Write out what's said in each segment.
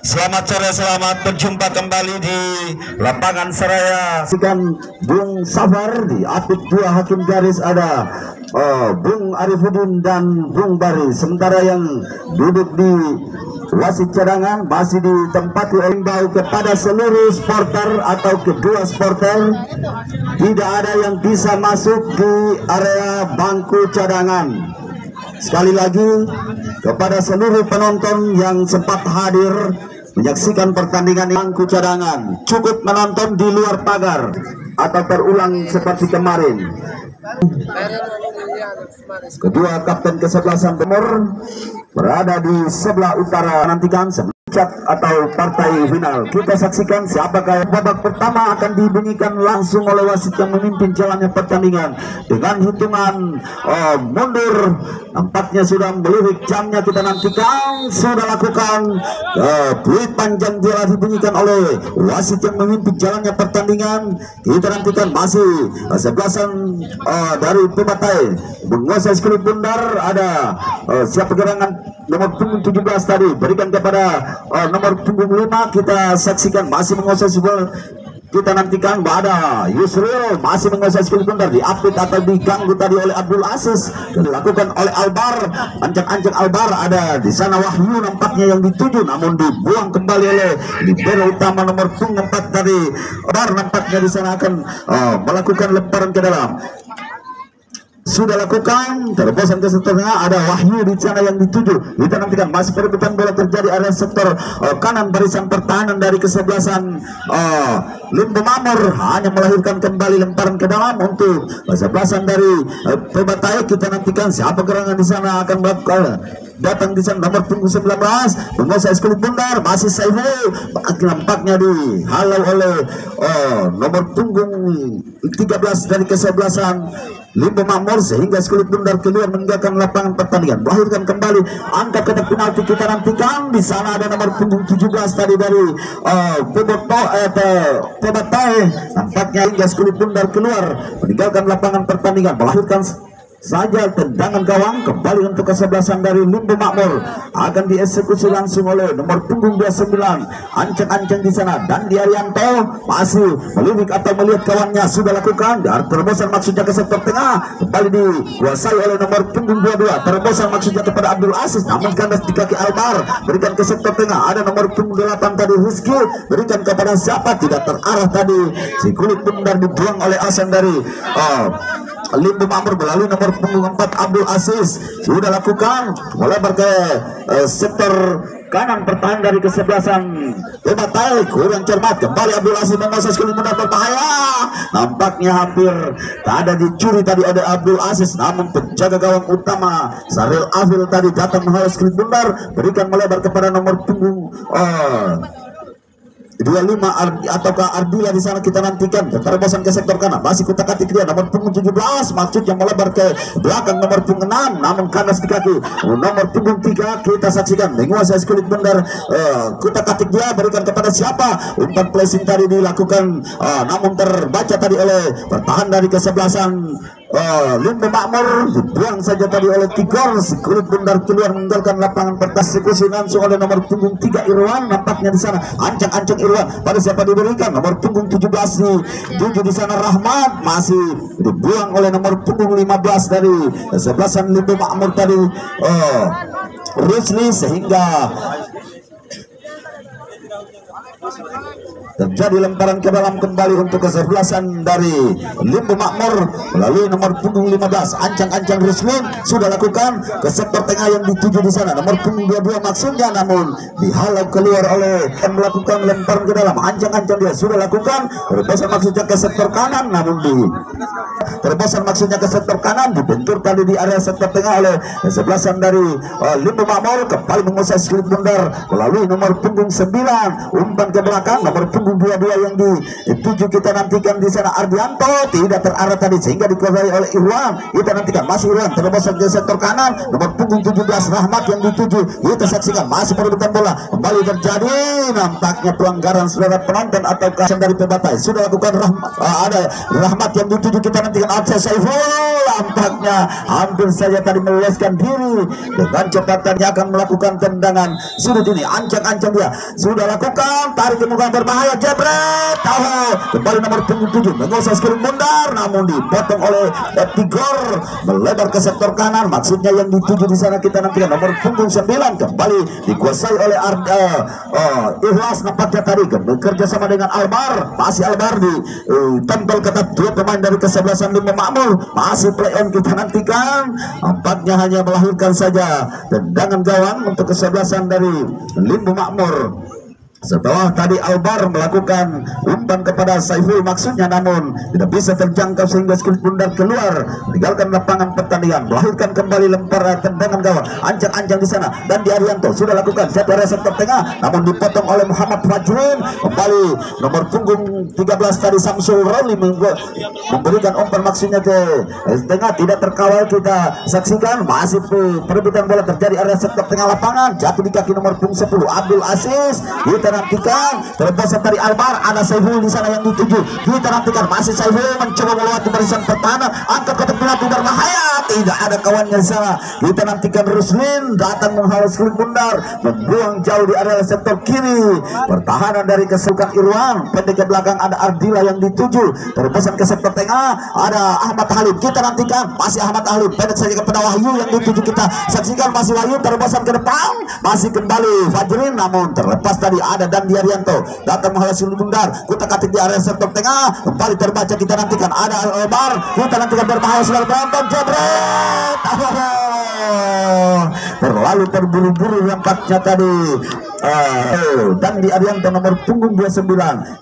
Selamat sore, selamat berjumpa kembali di lapangan Seraya. Bung Safar di apit dua hakim garis ada Bung Arifuddin dan Bung Bari. Sementara yang duduk di wasit cadangan masih ditempati imbau kepada seluruh supporter atau kedua supporter, tidak ada yang bisa masuk di area bangku cadangan. Sekali lagi kepada seluruh penonton yang sempat hadir menyaksikan pertandingan bangku cadangan, cukup menonton di luar pagar atau terulang seperti kemarin. Kedua kapten kesebelasan timur berada di sebelah utara. Nantikan atau partai final. Kita saksikan siapakah babak pertama akan dibunyikan langsung oleh wasit yang memimpin jalannya pertandingan dengan hitungan mundur. Nampaknya sudah melirik jamnya, kita nantikan. Sudah lakukan peluit panjang telah dibunyikan oleh wasit yang memimpin jalannya pertandingan. Kita nantikan masih sebelasan dari Pebatai menguasai skuad bundar. Ada siapa gerangan nomor punggung 17 tadi berikan kepada nomor punggung 5. Kita saksikan masih menguasai sebuah. Kita nantikan ada Yusril masih menguasai skill bundar, diapit atau diganggu tadi oleh Abdul Aziz, dilakukan oleh Albar. Ancang-ancang Albar ada di sana. Wahyu nampaknya yang dituju, namun dibuang kembali oleh libero utama nomor punggung 4 tadi. Albar nampaknya di sana akan melakukan lemparan ke dalam. Sudah lakukan terobosan ke sektor tengah, ada Wahyu di sana yang dituju. Kita nantikan masih perebutan bola terjadi area sektor kanan barisan pertahanan dari kesebelasan Limbo Mamur, hanya melahirkan kembali lemparan ke dalam untuk kesebelasan dari Pebatai. Kita nantikan siapa gerangan di sana akan melakukan datang di sana nomor punggung 19 menguasai skuad bundar, masih Saiful nampaknya dihalau oleh nomor punggung 13 dari kesebelasan Limbo Makmur, sehingga skuad bundar keluar meninggalkan lapangan pertandingan, melahirkan kembali angkat kotak penalti. Kita nantikan di sana ada nomor punggung 17 tadi dari Pebatai, nampaknya hingga skuad bundar keluar meninggalkan lapangan pertandingan, melahirkan saja tendangan gawang kembali untuk kesebelasan dari Limbo Makmur, akan dieksekusi langsung oleh nomor punggung 29 ancang-ancang di sana. Dan di Arianto masih melirik atau melihat kawannya, sudah lakukan terobosan maksudnya ke sektor tengah, kembali dikuasai oleh nomor punggung 22. Terobosan maksudnya kepada Abdul Aziz, namun kandas di kaki Albar, berikan ke sektor tengah. Ada nomor punggung 8 tadi Rizky, berikan kepada siapa, tidak terarah tadi. Si kulit bundar dibuang oleh Asan dari Limbo Makmur melalui nomor punggung 4 Abdul Aziz. Sudah lakukan melebar ke sektor kanan pertahanan dari kesebelasan Pebatai, kurang cermat. Kembali Abdul Aziz menguasai skuad bundar berbahaya. Nampaknya hampir tak ada dicuri tadi oleh Abdul Aziz, namun penjaga gawang utama Saril Afil tadi datang menghalau skuad bundar, berikan melebar kepada nomor punggung 25 ataukah Ardila di sana. Kita nantikan terobosan ke sektor kanan, masih kutak-atik dia nomor punggung 17, maksudnya melebar ke belakang nomor punggung 6, namun kandas di kaki nomor punggung 3. Kita saksikan menguasai skuad bundar, kutak-atik dia, berikan kepada siapa, umpan placing tadi dilakukan, namun terbaca tadi oleh pertahanan dari kesebelasan Limbo Makmur, dibuang saja tadi oleh Tigor. Skuad bundar keluar meninggalkan lapangan persekusi langsung oleh nomor punggung 3 Irwan, nampaknya di sana ancang-ancang Irwan pada siapa diberikan, nomor punggung 17 di sana Rahmat, masih dibuang oleh nomor punggung 15 dari kesebelasan Limbo Makmur tadi Rusli, sehingga Terjadi lemparan ke dalam kembali untuk kesebelasan dari Limbu Makmur melalui nomor punggung 15 Ancang-Ancang Rusmin sudah lakukan ke sektor tengah yang dituju di sana nomor punggung 22 maksudnya, namun dihalau keluar oleh yang melakukan lemparan ke dalam. Ancang-Ancang dia sudah lakukan terbosan maksudnya ke sektor kanan, namun terbosan maksudnya ke sektor kanan, dibentur tadi di area sektor tengah oleh kesebelasan dari Limbu Makmur. Kembali menguasai skilip bundar melalui nomor punggung 9 umpan ke belakang nomor punggung 22 yang dituju kita nantikan di sana Ardianto tidak terarah tadi sehingga dikuasai oleh Irwan. Kita nantikan masih Irwan terbosan ke sektor kanan nomor punggung 17 Rahmat yang dituju. Kita saksikan masih perebutan bola kembali terjadi, nampaknya pelanggaran saudara penonton atau kasan dari pembatai sudah lakukan ada Rahmat yang dituju. Kita nantikan Absa Saiful nampaknya hampir saja tadi meloloskan diri dengan cetatannya akan melakukan tendangan sudut ini. Ancang-ancang dia sudah lakukan tarik ke muka berbahaya jebret kembali nomor punggung 7 mengusai skill bundar, namun dipotong oleh Tigor melebar ke sektor kanan maksudnya yang dituju di sana. Kita nantikan nomor punggung 9 kembali dikuasai oleh Ikhlas nampaknya tadi bekerja sama dengan Albar, masih Albar di tempel ketat dua pemain dari kesebelasan Limbu Makmur, masih play on. Kita nantikan nampaknya hanya melahirkan saja tendangan gawang untuk kesebelasan dari Limbu Makmur. Setelah tadi Albar melakukan umpan kepada Saiful maksudnya, namun tidak bisa terjangkau sehingga skill bundar keluar meninggalkan lapangan pertandingan, melahirkan kembali lemparan tendangan gawang. Ancang-ancang di sana dan di Arianto sudah lakukan satu area sektor tengah, namun dipotong oleh Muhammad Fajrin. Kembali nomor punggung 13 tadi Samsul Roli memberikan umpan maksudnya ke tengah, tidak terkawal. Kita saksikan masih perebutan bola terjadi area sektor tengah lapangan, jatuh di kaki nomor punggung 10 Abdul Aziz. Kita nantikan terbosan dari Albar, ada Saiful di sana yang dituju. Kita nantikan masih Saiful mencoba melewati barisan pertahanan, angkat kotak penalti berbahaya, tidak ada kawannya di sana. Kita nantikan Rusmin datang menghalau skill bundar, membuang jauh di area sektor kiri. Pertahanan dari kesukaan Irwan, pendek ke belakang ada Ardila yang dituju. Terbosan ke sektor tengah ada Ahmad Halim. Kita nantikan masih Ahmad Halim, pendek saja kepada Wahyu yang dituju. Kita saksikan masih Wahyu terbosan ke depan, masih kembali Fajrin, namun terlepas tadi ada dan di Arianto datang menghalau bundar. Kita katik di area sektor tengah kembali terbaca. Kita nantikan ada Albar, kita nantikan berbahaya sudah penonton jebret. Terlalu terburu-buru nampaknya tadi. Dan di Arianto nomor punggung 29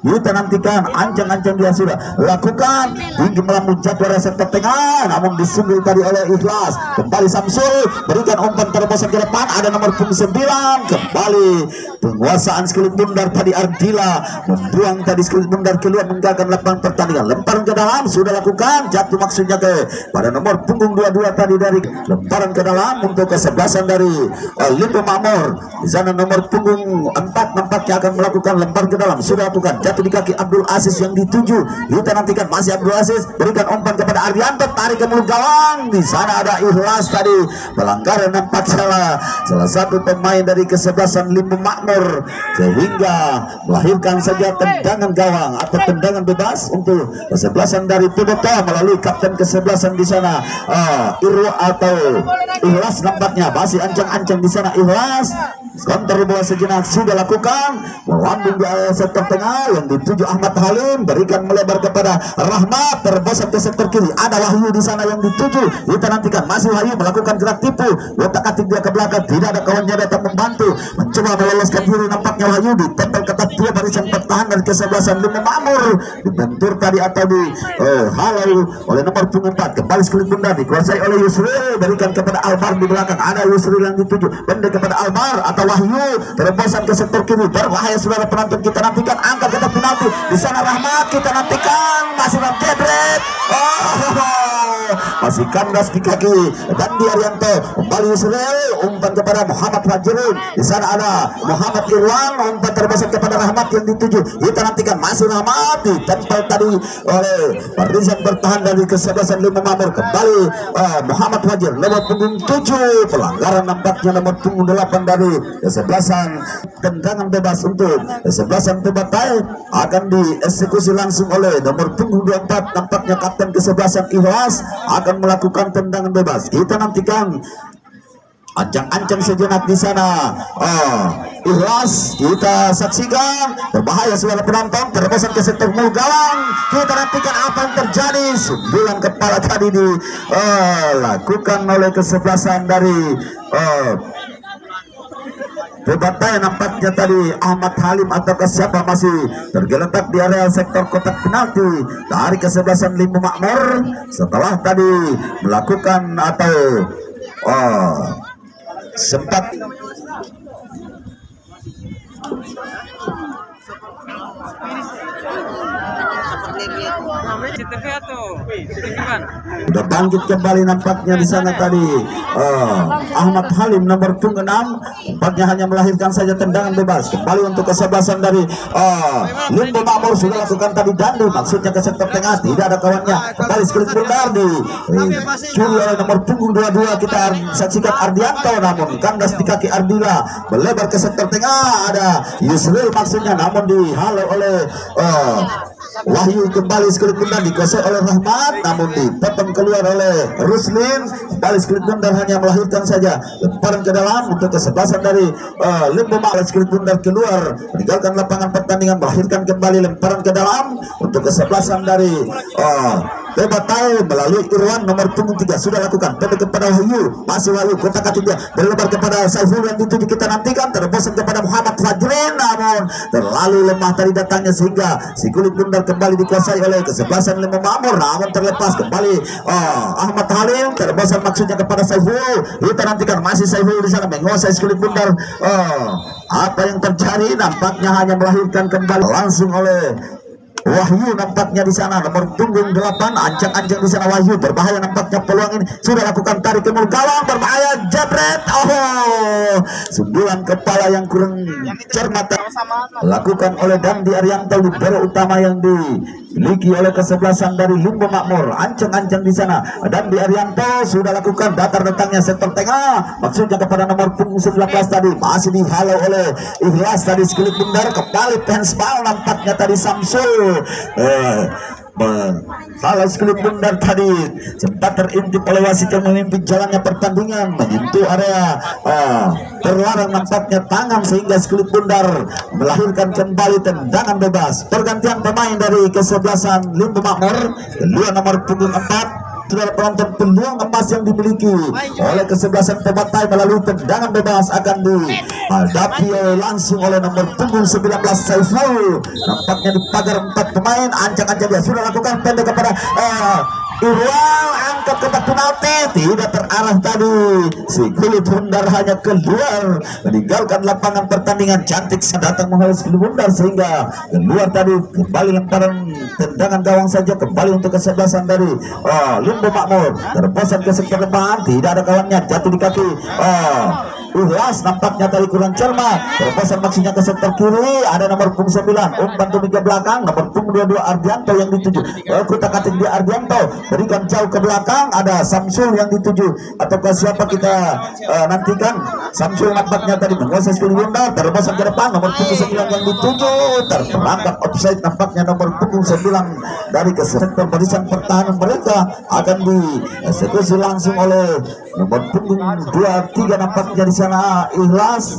kita nantikan Ancang-ancang dia sudah lakukan tinggi melambung jatuh area sektor tengah, namun disunggul tadi oleh Ikhlas. Kembali Samsul berikan umpan terbosan ke depan, ada nomor punggung 9 kembali penguasaan skill bundar tadi Ardila membuang tadi skill bundar keluar meninggalkan lapangan pertandingan. Lemparan ke dalam sudah lakukan, jatuh maksudnya ke pada nomor punggung 22 tadi dari lemparan ke dalam untuk kesebelasan dari Limbu Makmur. Di sana nomor punggung 4 nampaknya akan melakukan lempar ke dalam, sudah lakukan jatuh di kaki Abdul Aziz yang dituju. Kita nantikan masih Abdul Aziz berikan umpan kepada Arianto, tarik ke mulut gawang. Di sana ada Ikhlas tadi pelanggaran nampak salah satu pemain dari kesebelasan Limbu Makmur sehingga melahirkan saja tendangan gawang atau tendangan bebas untuk kesebelasan dari Tudoto melalui kapten kesebelasan di sana Irwa atau Ikhlas. Nampaknya masih Ancang-ancang di sana Ikhlas. Konter bola sejenak sudah lakukan, melambung di area sektor tengah yang dituju Ahmad Halim, berikan melebar kepada Rahmat, terbosan ke sektor kiri ada Wahyu di sana yang dituju. Kita nantikan masih Wahyu melakukan gerak tipu, letak katik dia ke belakang, tidak ada kawannya datang membantu, mencoba meloloskan diri. Nampaknya Wahyu ditempel ketat dua barisan pertahanan kesebelasan Limbu Makmur, dibentur tadi atau dihalau oleh nomor punggung 4. Kembali skill bundar dikuasai oleh Yusril, berikan kepada Albar di belakang, ada Yusril yang dituju, pendek kepada Albar atau Wahyu terbosan ke sektor kiri, berbahaya saudara penonton. Kita nantikan angkat kotak penalti di sana Rahmat. Kita nantikan masih jebret, masih kandas di kaki dan di Arianto. Kembali Yusril umpan kepada Muhammad Fajrin, di sana ada Muhammad Irwan, umpan terbosan kepada Rahmat yang dituju. Kita nantikan masih Rahmat ditempel tadi oleh barisan bertahan dari kesebelasan Limbu Makmur. Kembali Muhammad Fajrin nomor punggung 7, pelanggaran nampaknya nomor punggung 8 dari kesebelasan. Tendangan bebas untuk kesebelasan Tubatai akan dieksekusi langsung oleh nomor punggung 24, nampaknya kapten kesebelasan Ikhlas akan melakukan tendangan bebas. Kita nantikan ancang-ancang sejenak di sana. Ikhlas kita saksikan, berbahaya suara penonton, terobosan ke sektor gawang. Kita nantikan apa yang terjadi. Sundulan kepala tadi dilakukan oleh kesebelasan dari Bebataya, nampaknya tadi Ahmad Halim atau siapa masih tergeletak di area sektor kotak penalti dari kesebelasan Limbu Makmur setelah tadi melakukan atau sempat sudah bangkit kembali nampaknya di sana tadi. Ahmad Halim nomor punggung 6 nampaknya hanya melahirkan saja tendangan bebas kembali untuk kesebelasan dari Limbu Makmur. Sudah lakukan tadi Dandi, maksudnya ke sektor tengah, tidak ada kawannya, kembali sekali benar di curi oleh nomor punggung 22. Kita saksikan Ardianto, namun kandas di kaki Ardila, melebar ke sektor tengah, ada Yusril maksudnya, namun dihalau oleh Wahyu. Kembali sekali benar dikuasai oleh Rahmat, namun dipotong keluar oleh Ruslin. Kembali sekali benar hanya melahirkan saja lemparan ke dalam untuk kesebelasan dari Limbu Makmur. Sekali benar keluar meninggalkan lapangan pertandingan, melahirkan kembali lemparan ke dalam untuk kesebelasan dari Bebataya melalui Irwan nomor punggung 3 sudah lakukan pendek kepada Wahyu, masih Wahyu kotak kaki dia berlebar kepada Saiful yang dituju. Kita nantikan terbosan kepada Muhammad Fajrin, namun terlalu lemah tadi datangnya sehingga si kulit bundar kembali dikuasai oleh kesebelasan Limbu Makmur, namun terlepas kembali Ahmad Halim, terbosan maksudnya kepada Saiful. Kita nantikan masih Saiful di sana menguasai kulit bundar. Apa yang terjadi? Nampaknya hanya melahirkan kembali langsung oleh Wahyu, nampaknya di sana nomor punggung 8, ancang-ancang di sana Wahyu, berbahaya nampaknya peluang ini, sudah lakukan tarik ke gawang, berbahaya, jebret, sundulan kepala yang kurang cermat lakukan oleh Dandi Arianto, libero utama yang dimiliki oleh kesebelasan dari Limbu Makmur. Ancang-ancang di sana Dandi Arianto sudah lakukan datar datangnya sektor tengah, maksudnya kepada nomor punggung 19 tadi, masih dihalau oleh Ikhlas tadi sekelip bundar, kembali handsball nampaknya tadi Samsul. Kalau sekelip bundar tadi sempat terintip oleh wasit yang memimpin jalannya pertandingan, menyentuh area terlarang nampaknya tangan, sehingga sekelip bundar melahirkan kembali tendangan bebas. Pergantian pemain dari kesebelasan Limbu Makmur, kedua nomor punggung 4. Sudah penonton, peluang emas yang dimiliki oleh kesebelasan Bebataya melalui tendangan bebas akan dihadapi langsung oleh nomor punggung 19 Saiful. Nampaknya di pagar 4 pemain, ancang-ancang dia sudah lakukan pendek kepada Irwan, angkat kotak penalti, tidak terarah tadi. Si kulit bundar hanya keluar, meninggalkan lapangan pertandingan. Cantik datang menghalus kulit bundar sehingga keluar tadi. Kembali lemparan tendangan gawang saja kembali untuk kesebelasan dari Limbu Makmur. Terbosan ke sektor depan, tidak ada kawannya, jatuh di kaki Ikhlas, nampaknya tadi kurang cermat. Terbosan maksudnya ke sektor kiri, ada nomor punggung 9 umpan tumiga belakang, nomor punggung 22 Ardianto yang dituju. Kotak kating di Ardianto, berikan jauh ke belakang, ada Samsul yang dituju, ataukah siapa kita nantikan. Samsul nampaknya tadi menguasai sekali bundar, terbosan ke depan, nomor punggung 9 yang dituju, terperangkap offside nampaknya nomor punggung 9 dari ke sektor barisan pertahanan mereka, akan dieksekusi langsung oleh nomor punggung 23 nampaknya di sana Ikhlas.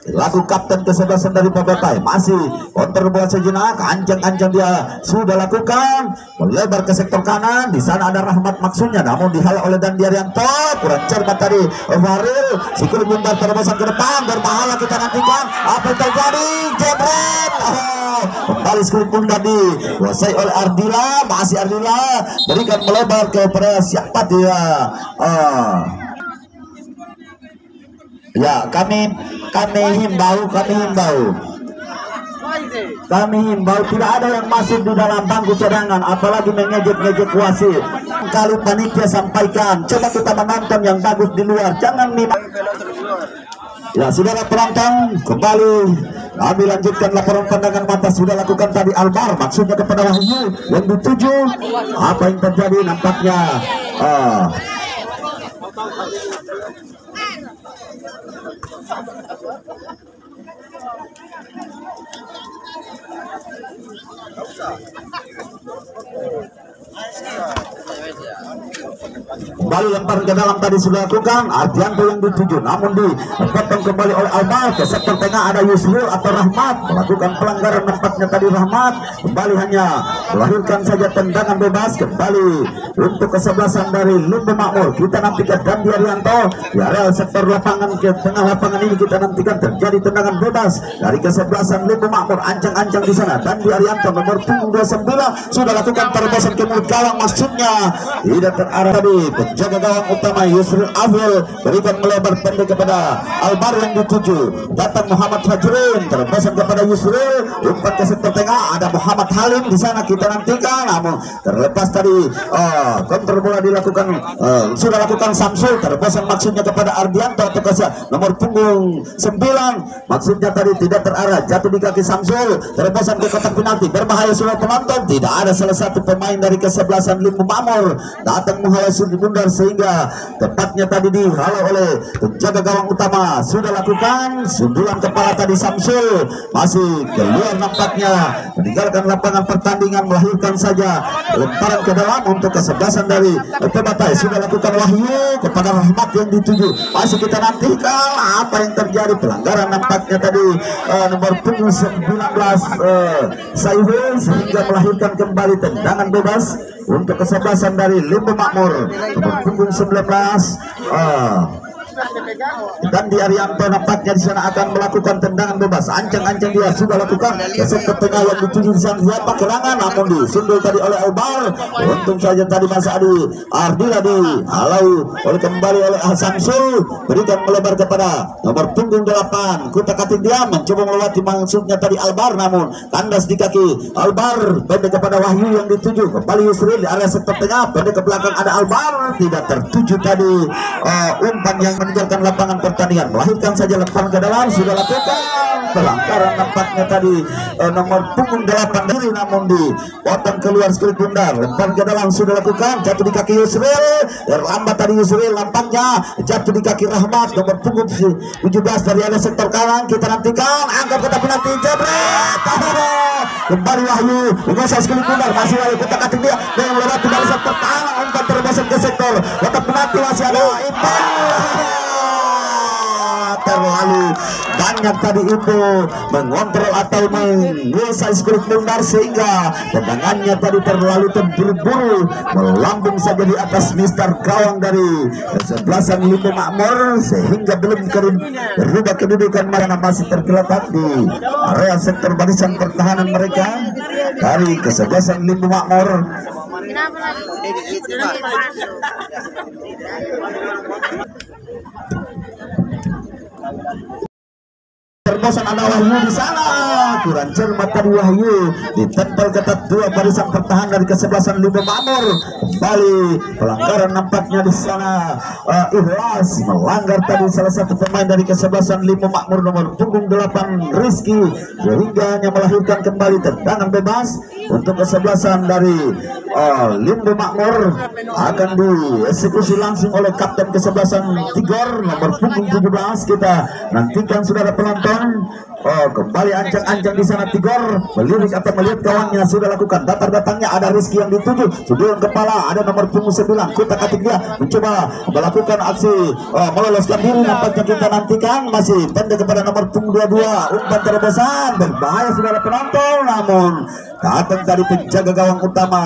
Lagu kapten kesebelasan dari Bebataya masih konter bola sejenak, ancang-ancang dia sudah lakukan melebar ke sektor kanan. Di sana ada Rahmat maksudnya, namun dihalau oleh Dandi Arianto, kurang cermat tadi Faril. Si kulit bundar terbosan ke depan, berbahaya, kita nantikan apa yang terjadi. Jebret, kembali kulit bundar dikuasai oleh Ardila, masih Ardila berikan melebar kepada siapa dia. Ya, kami himbau tidak ada yang masuk di dalam bangku cadangan, apalagi mengejek-ngejek wasit. Kali panitia sampaikan, coba kita menonton yang bagus di luar, jangan ya. Saudara penonton, kembali kami lanjutkan laporan pandangan mata. Sudah lakukan tadi Albar, maksudnya kepada Wahyu yang dituju. Apa yang terjadi? Nampaknya kembali lempar ke dalam tadi sudah lakukan Ardianto yang dituju, namun dipotong kembali oleh Albar ke sektor tengah. Ada Yusril atau Rahmat melakukan pelanggaran, nampaknya tadi Rahmat kembali hanya melahirkan saja tendangan bebas kembali untuk kesebelasan dari Limbu Makmur. Kita nantikan Dandi Arianto di area sektor lapangan ke tengah lapangan ini, kita nantikan terjadi tendangan bebas dari kesebelasan Limbu Makmur. Ancang-ancang di sana Dandi Arianto nomor punggung 29 sudah lakukan terobosan ke mulut gawang, maksudnya tidak terarah tadi penjaga gawang utama Yusril Afil berikan melebar pendek kepada Albar yang dituju. Datang Muhammad Fajrin terobosan kepada Yusril, umpan ke sektor tengah ada Muhammad Halim di sana, kita nantikan namun terlepas tadi kontrol bola dilakukan sudah lakukan Samsul terobosan maksudnya kepada Ardianto atau nomor punggung 9, maksudnya tadi tidak terarah, jatuh di kaki Samsul, terobosan ke kotak penalti berbahaya sudah penonton. Tidak ada salah satu pemain dari kesebelasan Limbu Makmur datang menghalau sudut bundar sehingga tepatnya tadi dihalau oleh penjaga gawang utama. Sudah lakukan sundulan kepala tadi Samsul, masih keluar nampaknya meninggalkan lapangan pertandingan, melahirkan saja lemparan ke dalam untuk kesebelasan dari Pebatai. Sudah lakukan Wahyu kepada Rahmat yang dituju, masih kita nantikan apa yang terjadi, pelanggaran nampaknya tadi nomor punggung 19 Saiful sehingga melahirkan kembali tendangan bebas untuk kesebelasan dari Limbu Makmur nomor punggung 19 dan di Arianto nampaknya di sana akan melakukan tendangan bebas. Ancang-ancang dia sudah lakukan sektor tengah yang dituju di sana siapa kerangan, namun disundul tadi oleh Albar. Untung saja tadi Mas Adi Ardila dihalau oleh kembali oleh Samsul, berikan melebar kepada nomor punggung 8 Kuta Kating dia mencoba melewati maksudnya tadi Albar, namun kandas di kaki Albar, pendek kepada Wahyu yang dituju kembali Yusril di area sektor tengah, pendek ke belakang ada Albar, tidak tertuju tadi umpan yang meninggalkan lapangan pertandingan, melahirkan saja lemparan ke dalam. Sudah lakukan pelanggaran nampaknya tadi nomor punggung 8 diri, namun dipotong keluar sekali bundar, lemparan ke dalam sudah lakukan, jatuh di kaki Yusril, lambat tadi Yusril, nampaknya jatuh di kaki Rahmat nomor punggung 17 dari area sektor kanan. Kita nantikan angkat kotak penalti, jebret kembali Wahyu menguasai sekali bundar, masih Wahyu kotak kating dia dengan melewati barisan pertahanan, umpan terbesar ke sektor kotak penalti, masih ada itu terlalu banyak tadi itu mengontrol atau menguasai skulit bundar sehingga tendangannya tadi terlalu terburu-buru melambung saja di atas mister gawang dari kesebelasan Limbu Makmur sehingga belum berubah kedudukan, mana masih tergeletak di area sektor barisan pertahanan mereka dari kesebelasan Limbu Makmur. Terbosan ada Wahyu di sana, kurang cermat tadi Wahyu, ditempel ketat dua barisan pertahanan dari kesebelasan Limbu Makmur. Kembali pelanggaran nampaknya di sana, Ikhlas melanggar tadi salah satu pemain dari kesebelasan Limbu Makmur nomor punggung 8 Rizky, sehingga hanya melahirkan kembali tendangan bebas untuk kesebelasan dari Limbu Makmur. Akan dieksekusi langsung oleh kapten kesebelasan Tigor nomor punggung 17. Kita nantikan saudara penonton. Kembali ancang-ancang di sana Tigor melirik atau melihat kawannya, sudah lakukan datang-datangnya ada Rizky yang dituju, sundulan kepala ada nomor punggung 9 Kuta Kating dia mencoba melakukan aksi meloloskan diri, nampaknya kita nantikan masih pendek kepada nomor punggung 22, umpan terobosan berbahaya saudara penonton, namun datang tadi penjaga gawang utama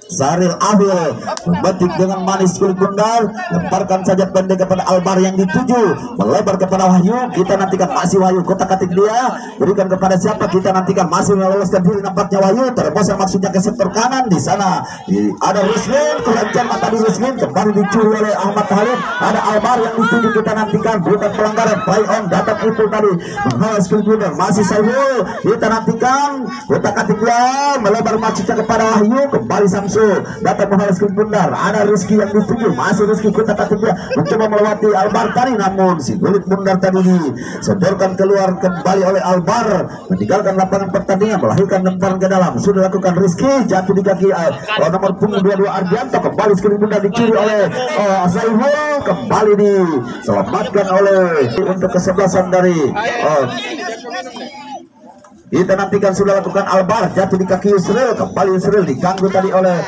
Saril Afil membatik dengan manis kulit bundar, lemparkan saja pendek kepada Albar yang dituju, melebar kepada Wahyu. Kita nantikan masih Wahyu, kotak katik dia berikan kepada siapa, kita nantikan masih meloloskan diri nampaknya Wahyu, terbosan maksudnya ke sektor kanan. Di sana ada Rusmin, kelancaran mata di Rusmin kembali dicuri oleh Ahmad Halim, ada Albar yang dituju, kita nantikan bukan pelanggaran, play on datang itu tadi menghalas kulit bundar, masih Saiful, kita nantikan kotak katik dia melebar maksudnya kepada Wahyu, kembali Samsul datang menghalas kulit bundar, ada Rizky yang dituju, masih Rizky kotak katik dia mencoba melewati Albar tadi, namun si kulit bundar tadi disodorkan keluar kembali oleh Albar, meninggalkan lapangan pertandingan, melahirkan lemparan ke dalam. Sudah lakukan Rizky, jatuh di kaki nomor punggung 22 Ardianto, kembali kulit bundar dicuri oleh Saiful, kembali diselamatkan oleh untuk kesebelasan dari kita nantikan. Sudah lakukan Albar, jatuh di kaki Yusril, kembali Yusril diganggu tadi oleh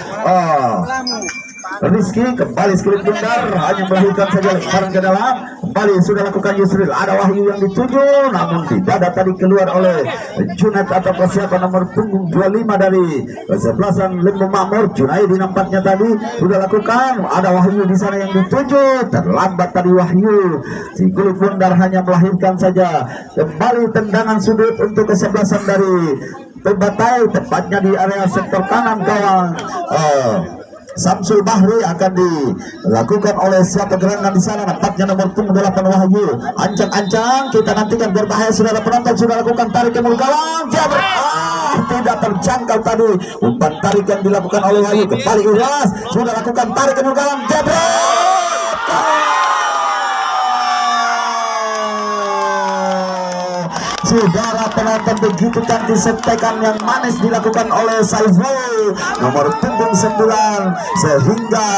Rizky kembali skrip bundar, hanya melahirkan saja lemparan ke dalam. Kembali sudah lakukan Yusril, ada Wahyu yang dituju, namun tidak ada tadi keluar oleh Junaid atau persiapan nomor punggung 25 dari kesebelasan Limbu Makmur. Junaidi nampaknya tadi sudah lakukan, ada Wahyu di sana yang dituju, terlambat tadi Wahyu. Si kulit bundar hanya melahirkan saja. Kembali tendangan sudut untuk kesebelasan dari Pebatai, tepatnya di area sektor kanan gawang Samsul Bahri. Akan dilakukan oleh siapa gerangan di sana, nampaknya nomor punggung 8 Wahyu. Ancang-ancang kita nantikan, berbahaya saudara penonton. Sudah lakukan tarik ke mulut gawang, tidak terjangkau tadi. Umpan tarik yang dilakukan oleh Wahyu. Kembali Ikhlas, sudah lakukan tarik ke mulut gawang, saudara penonton. Begitu cantik setekan yang manis dilakukan oleh Saiful nomor punggung 9, sehingga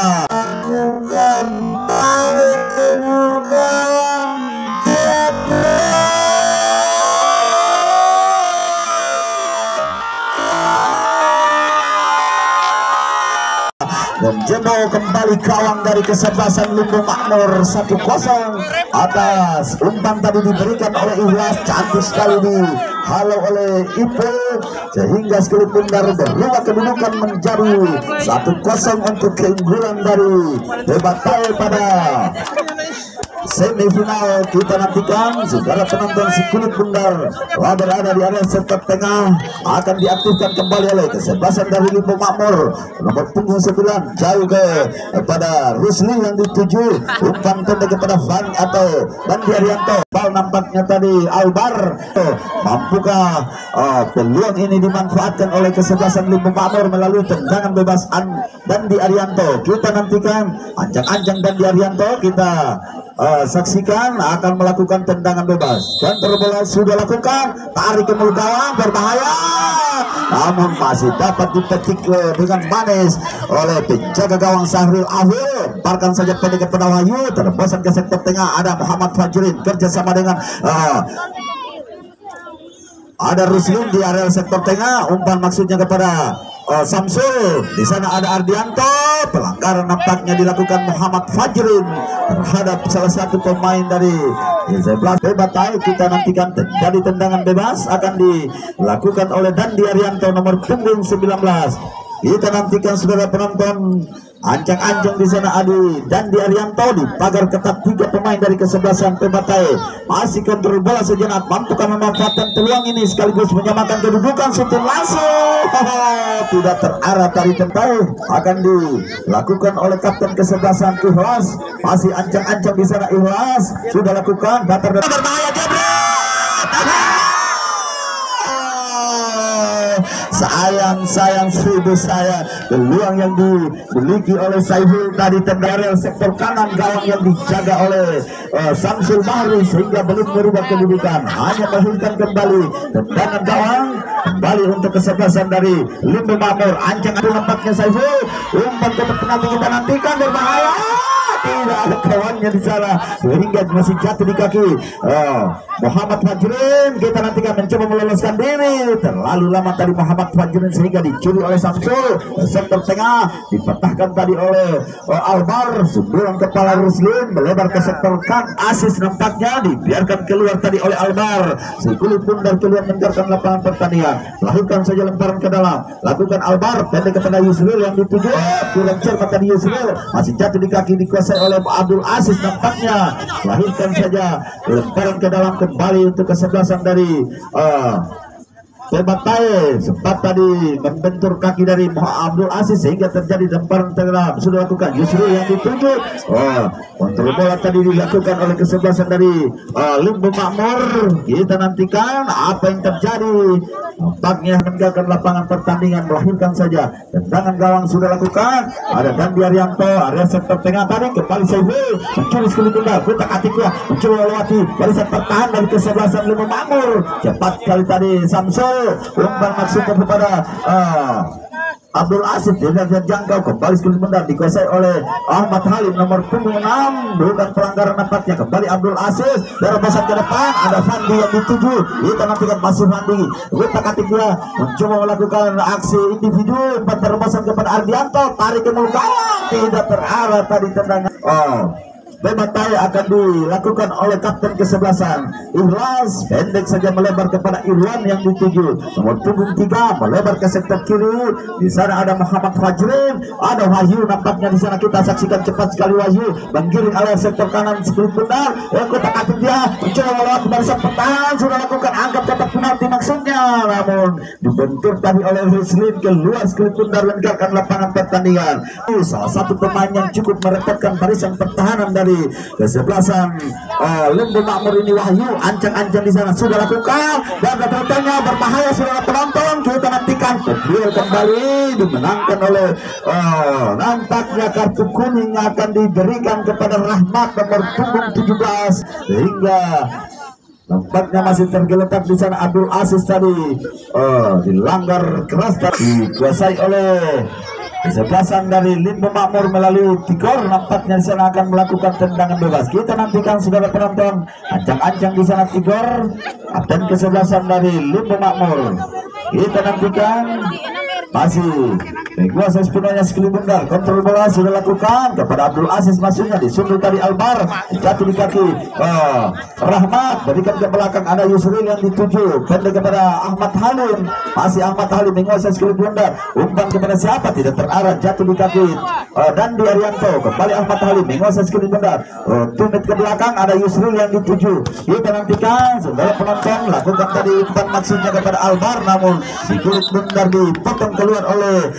menjebol kembali gawang dari kesebelasan Limbu Makmur 1-0 atas umpan tadi diberikan oleh Ikhlas. Cantik sekali dihalau oleh Ipo, sehingga skulit bundar berubah kedudukan menjadi 1-0 untuk keunggulan dari Pebatai pada semifinal. Kita nantikan saudara penonton, si kulit bundar telah berada di area sektor tengah, akan diaktifkan kembali oleh kesebelasan dari Limbu Makmur nomor punggung 9, jauh kepada Rusli yang dituju. Umpan pendek kepada Van atau Bandi Arianto. Bal nampaknya tadi Albar. Mampukah peluang ini dimanfaatkan oleh kesebelasan Limbu Makmur melalui tendangan bebas Bandi Arianto? Kita nantikan ancang-ancang Bandi Arianto. Kita saksikan akan melakukan tendangan bebas. Kontrol bola sudah lakukan, tarik ke mulut gawang, berbahaya, namun masih dapat dipetik dengan manis oleh penjaga gawang Sahrul Afil. Lemparkan saja pendek kepada Wahyu, terbosan ke sektor tengah. Ada Muhammad Fajrin kerjasama dengan ada Ruslin di area sektor tengah. Umpan maksudnya kepada Samsul. Di sana ada Ardianto. Pelanggaran nampaknya dilakukan Muhammad Fajrin terhadap salah satu pemain dari Pebatai. Kita nantikan dari tendangan bebas akan dilakukan oleh Dandi Arianto nomor punggung 19. Kita nantikan saudara penonton, ancang-ancang di sana Adi Dandi Arianto. Di pagar ketat 3 pemain dari kesebelasan Pebatai. Masih kontrol bola sejenak, mampukah memanfaatkan peluang ini sekaligus menyamakan kedudukan. Shooting langsung tidak terarah dari Pebatai, akan dilakukan oleh kapten kesebelasan Ikhlas. Masih ancang-ancang di sana Ikhlas, sudah lakukan batar dan berbahaya. Sayang seribu sayang, peluang yang dimiliki oleh Saiful tadi, tendangan sektor kanan gawang yang dijaga oleh Samsul Bahri, sehingga belum merubah kedudukan, hanya melahirkan kembali tendangan gawang kembali untuk kesebelasan dari Limbu Makmur. Ancang-ancang nampaknya Saiful, umpan kotak penalti kita nantikan, berbahaya, tidak ada kawannya di sana, sehingga masih jatuh di kaki Muhammad Fajrin. Kita nantikan mencoba meloloskan diri, terlalu lama tadi Muhammad Fajrin sehingga dicuri oleh Samsul. Sektor tengah dipatahkan tadi oleh Albar, sundulan kepala Ruslin melebar ke sektor kan. Asis nampaknya dibiarkan keluar tadi oleh Albar. Si kulit bundar keluar meninggalkan lapangan pertandingan. Lahirkan saja lemparan ke dalam, lakukan Albar pendek kepada Yusril yang dituju. Kurang cermat tadi Yusril, masih jatuh di kaki, dikuasai oleh Abdul Aziz nampaknya. Lahirkan saja lemparan ke dalam kembali untuk kesebelasan dari Pebatai. Sempat tadi membentur kaki dari Abdul Aziz sehingga terjadi lemparan ke dalam. Sudah lakukan Yusril yang dituju. Kontrol bola tadi dilakukan oleh kesebelasan dari Limbu Makmur. Kita nantikan apa yang terjadi. Nampaknya meninggalkan lapangan pertandingan. Melahirkan saja tendangan gawang sudah lakukan. Ada Dandi Arianto, area sektor tengah tadi kembali Saiful mencuri sekali tunggal. Kutak Atikwa mencuri lewati barisan pertahanan dari kesebelasan Limbu Makmur. Cepat kali tadi Samsul, umpan maksudnya kepada Abdul Aziz tidak terjangkau, kembali skill benar dikuasai oleh Ahmad Halim nomor punggung 6, bukan pelanggaran nampaknya. Kembali Abdul Aziz terobosan ke depan, ada Fandi yang dituju, kita nantikan masih Fandi. Kita ketiga mencoba melakukan aksi individu, terobosan kepada Ardianto, tarik ke mulut gawang, tidak terarah tadi tendangan. Bebatai akan dilakukan oleh kapten kesebelasan Ikhlas, pendek saja melebar kepada Irwan yang dituju nomor punggung 3, melebar ke sektor kiri. Di sana ada Muhammad Fajrin, ada Wahyu nampaknya di sana. Kita saksikan cepat sekali Wahyu menggiring oleh sektor kanan sekali benar. Kotak atik dia mencoba melawan barisan pertahanan, sudah lakukan angkat kotak penalti maksudnya, namun dibentur tadi oleh Ruslin keluar sekali benar meninggalkan lapangan pertandingan. Salah satu pemain yang cukup merepotkan barisan pertahanan dari kesebelasan Lembu Makmur ini Wahyu. Ancang-ancang di sana sudah lakukan dan datangnya berbahaya, sudah penonton. Kita nantikan Kedriel kembali dimenangkan oleh nampaknya kartu kuning akan diberikan kepada Rahmat nomor punggung 17, sehingga nampaknya masih tergeletak di sana Abdul Aziz tadi. Dilanggar keras tadi, dikuasai oleh kesebelasan dari Limbu Makmur melalui Tigor. Nampaknya di sana akan melakukan tendangan bebas. Kita nantikan saudara penonton, ancang-ancang di sana Tigor, kapten kesebelasan dari Limbu Makmur. Kita nantikan masih menguasai sepenuhnya skill bundar. Kontrol bola sudah lakukan kepada Abdul Aziz, masuknya disundul tadi Albar, jatuh di kaki Rahmat, berikan ke belakang, ada Yusril yang dituju, pendek kepada Ahmad Halim, masih Ahmad Halim menguasai skill bundar, umpan kepada siapa tidak terarah, jatuh di kaki Dandi Arianto. Kembali Ahmad Halim menguasai skill bundar, tumit ke belakang, ada Yusril yang dituju. Kita nantikan saudara penonton, lakukan tadi umpan maksudnya kepada Albar, namun di kulit bundar dipotong keluar oleh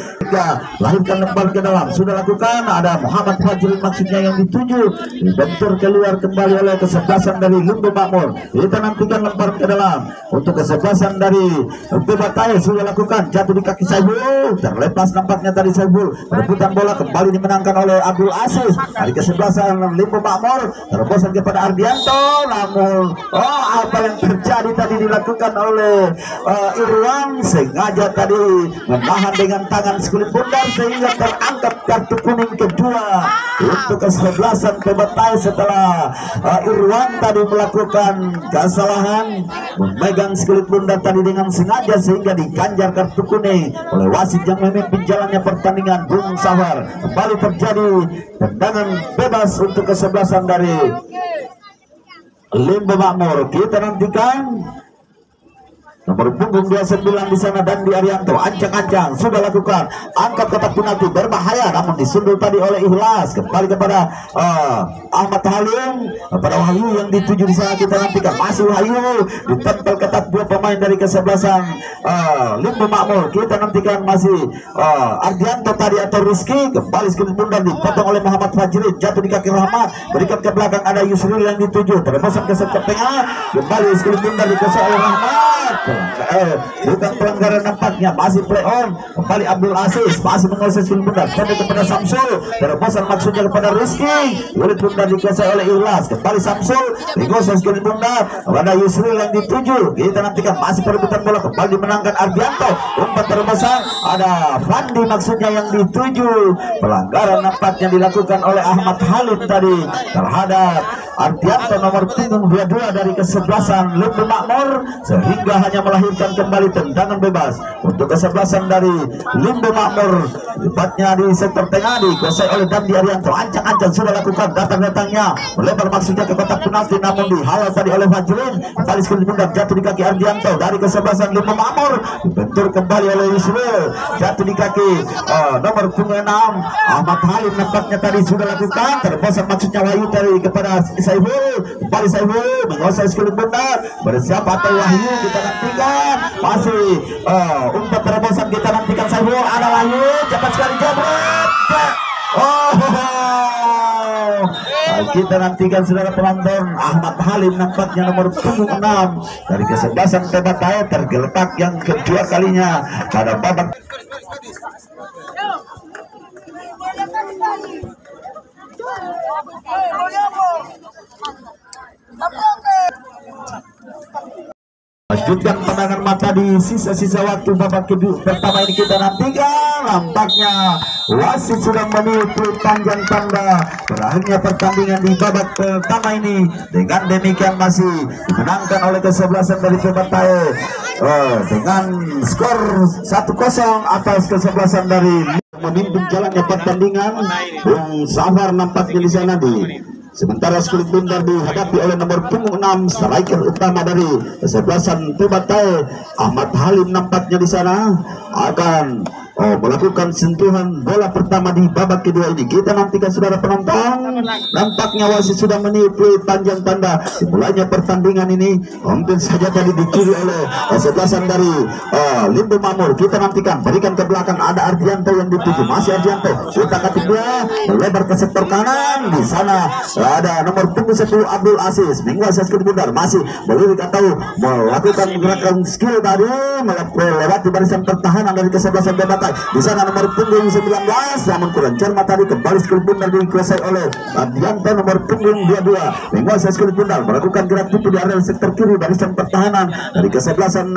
lahirkan lempar ke dalam, sudah lakukan, ada Muhammad Fajrul maksudnya yang dituju, dibentur keluar kembali oleh kesebelasan dari Limbu Makmur. Kita nantikan lempar ke dalam untuk kesebelasan dari Bebatai, sudah lakukan, jatuh di kaki Saiful, terlepas nampaknya tadi Saiful. Rebutan bola kembali dimenangkan oleh Abdul Aziz dari kesebelasan Limbu Makmur, terobosan kepada Ardianto, namun apa yang terjadi tadi dilakukan oleh Irwan, sengaja tadi menahan dengan tangan kulit bundar sehingga terangkat kartu kuning kedua untuk kesebelasan Bebatai setelah Irwan tadi melakukan kesalahan memegang kulit bundar tadi dengan sengaja sehingga diganjar kartu kuning oleh wasit yang memimpin jalannya pertandingan, Bung Sahar. Kembali terjadi tendangan bebas untuk kesebelasan dari Limbu Makmur. Kita nantikan nomor punggung 29 di sana Dandi Arianto, ancang-ancang sudah lakukan, angkat kotak penalti berbahaya, namun disundul tadi oleh Ikhlas. Kembali kepada Ahmad Halim, kepada Wahyu yang dituju di sana. Kita nantikan masih Wahyu ditempel ketat dua pemain dari kesebelasan Limbu Makmur. Kita nantikan masih Ardianto tadi atau Rizky, kembali skill bundar dipotong oleh Muhammad Fajrin, jatuh di kaki Rahmat, berikan ke belakang, ada Yusril yang dituju, terbosan ke sektor tengah, kembali skill bundar dikuasai oleh Rahmat. Bukan pelanggaran nampaknya, masih play on. Kembali Abdul Aziz, masih menguasai skill bundar, pendek kepada Samsul, terbosan maksudnya kepada Rizky, kulit bundar dikuasai oleh Ikhlas. Kembali Samsul menguasai skill bundar, ada Yusril yang dituju. Kita nantikan masih perebutan bola, kembali dimenangkan Ardianto, umpan terbosan, ada Fandi maksudnya yang dituju. Pelanggaran nampaknya dilakukan oleh Ahmad Halim tadi terhadap Ardianto nomor punggung 22 dari kesebelasan Limbu Makmur, sehingga hanya melahirkan kembali tendangan bebas untuk kesebelasan dari Limbu Makmur. Tepatnya di sektor tengah dikuasai oleh Dandi Arianto, ancang-ancang sudah lakukan, datang-datangnya melebar maksudnya ke kotak penalti, namun dihalau tadi oleh Fajrin. Kembali skill bundar, jatuh di kaki Ardianto dari kesebelasan Limbu Makmur, dibentur kembali oleh Yusril, jatuh di kaki nomor punggung 6 Ahmad Halim. Nampaknya tadi sudah lakukan, terbosan maksudnya Wahyu dari kepada Saiful, kembali Saiful menguasai skill bundar, bersiapa atau Wahyu. Kita nantikan masih umpan terbosan, kita nantikan Saiful, ada Wahyu, cepat sekali jabret. Kita nantikan saudara penonton, Ahmad Halim nampaknya nomor punggung 6 dari kesebelasan Bebatai, tergeletak yang kedua kalinya pada babak. Lanjutkan pandangan mata di sisa-sisa waktu babak kedua pertama ini kita nantikan. Nampaknya wasit sudah meniup panjang tanda berakhirnya pertandingan di babak pertama ini. Dengan demikian masih dimenangkan oleh kesebelasan dari Pebatai dengan skor 1-0 atas kesebelasan dari memimpin jalannya pertandingan. Bung Safar nampaknya di sana sementara Skulit Bundar dihadapi oleh nomor punggung 6 striker utama dari kesebelasan Pebatai Ahmad Halim nampaknya di sana akan melakukan sentuhan bola pertama di babak kedua ini. Kita nantikan saudara penonton. Nampaknya wasit sudah meniup panjang tanda dimulainya pertandingan ini. Hampir saja tadi dicuri oleh kesebelasan dari Limbu Makmur. Kita nantikan, berikan ke belakang, ada Ardianto yang dituju, masih Ardianto. Kita katik dia melebar ke sektor kanan. Di sana ada nomor punggung 1 Abdul Aziz menguasai Skulit Bundar, masih melirik atau melakukan gerakan skill tadi melewati barisan pertahanan dari kesebelasan Pebatai. Di sana nomor punggung 19 namun kurang cermat tadi, kembali Skulit Bundar dikuasai oleh Ardianto. Nomor punggung 22 menguasai Skulit Bundar, melakukan gerak tipu di area sektor kiri barisan pertahanan dari kesebelasan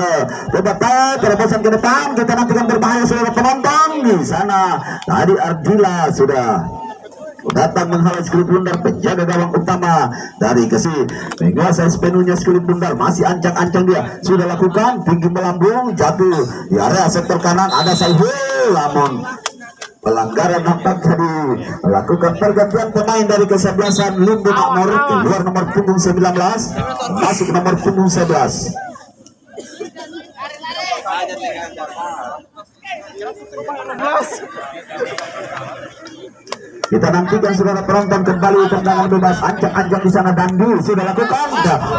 Pebatai. Terobosan ke depan, kita nantikan berbahaya saudara penonton. Di sana tadi Ardila sudah datang menghalau Skulit Bundar, penjaga gawang utama dari Kesih menguasai sepenuhnya Skulit Bundar, masih ancang-ancang dia sudah lakukan tinggi melambung, jatuh di area sektor kanan, ada Saiful namun pelanggaran nampak jadi melakukan pergantian pemain dari kesebelasan Limbu Makmur, keluar nomor punggung 19 masuk nomor punggung 11. Kita nantikan saudara penonton kembali tendangan bebas ancang-ancang di sana. Dandi sudah lakukan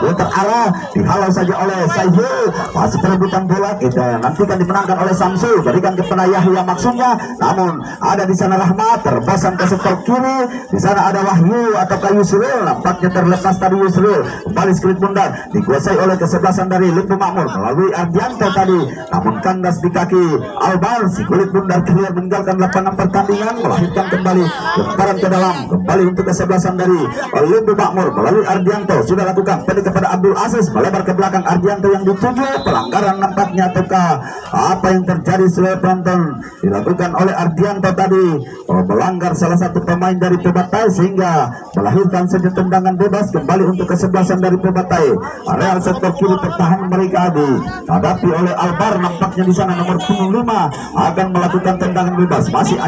putar arah, dihalau saja oleh Saiful, masih perebutan bola. Kita nantikan dimenangkan oleh Samsul, berikan kepada Yahya maksudnya, namun ada di sana Rahmat terpasang ke sektor kiri. Di sana ada Wahyu atau Yusril, nampaknya terlepas tadi Yusril. Kembali Skulit Bundar dikuasai oleh kesebelasan dari Limbu Makmur melalui Ardianto tadi, namun kandas di kaki Albar. Skulit Bundar keluar meninggalkan lapangan pertandingan, melahirkan kembali lemparan ke dalam, kembali untuk kesebelasan dari Limbu Makmur melalui Ardianto. Sudah lakukan pendek kepada Abdul Aziz, melebar ke belakang Ardianto yang dituju. Pelanggaran nampaknya ataukah apa yang terjadi sebagai penonton dilakukan oleh Ardianto tadi, melanggar salah satu pemain dari Pebatai sehingga melahirkan saja tendangan bebas kembali untuk kesebelasan dari Pebatai. Areal sektor kiri pertahanan mereka dihadapi oleh Albar, nampaknya di sana nomor punggung 5 akan melakukan tendangan bebas, masih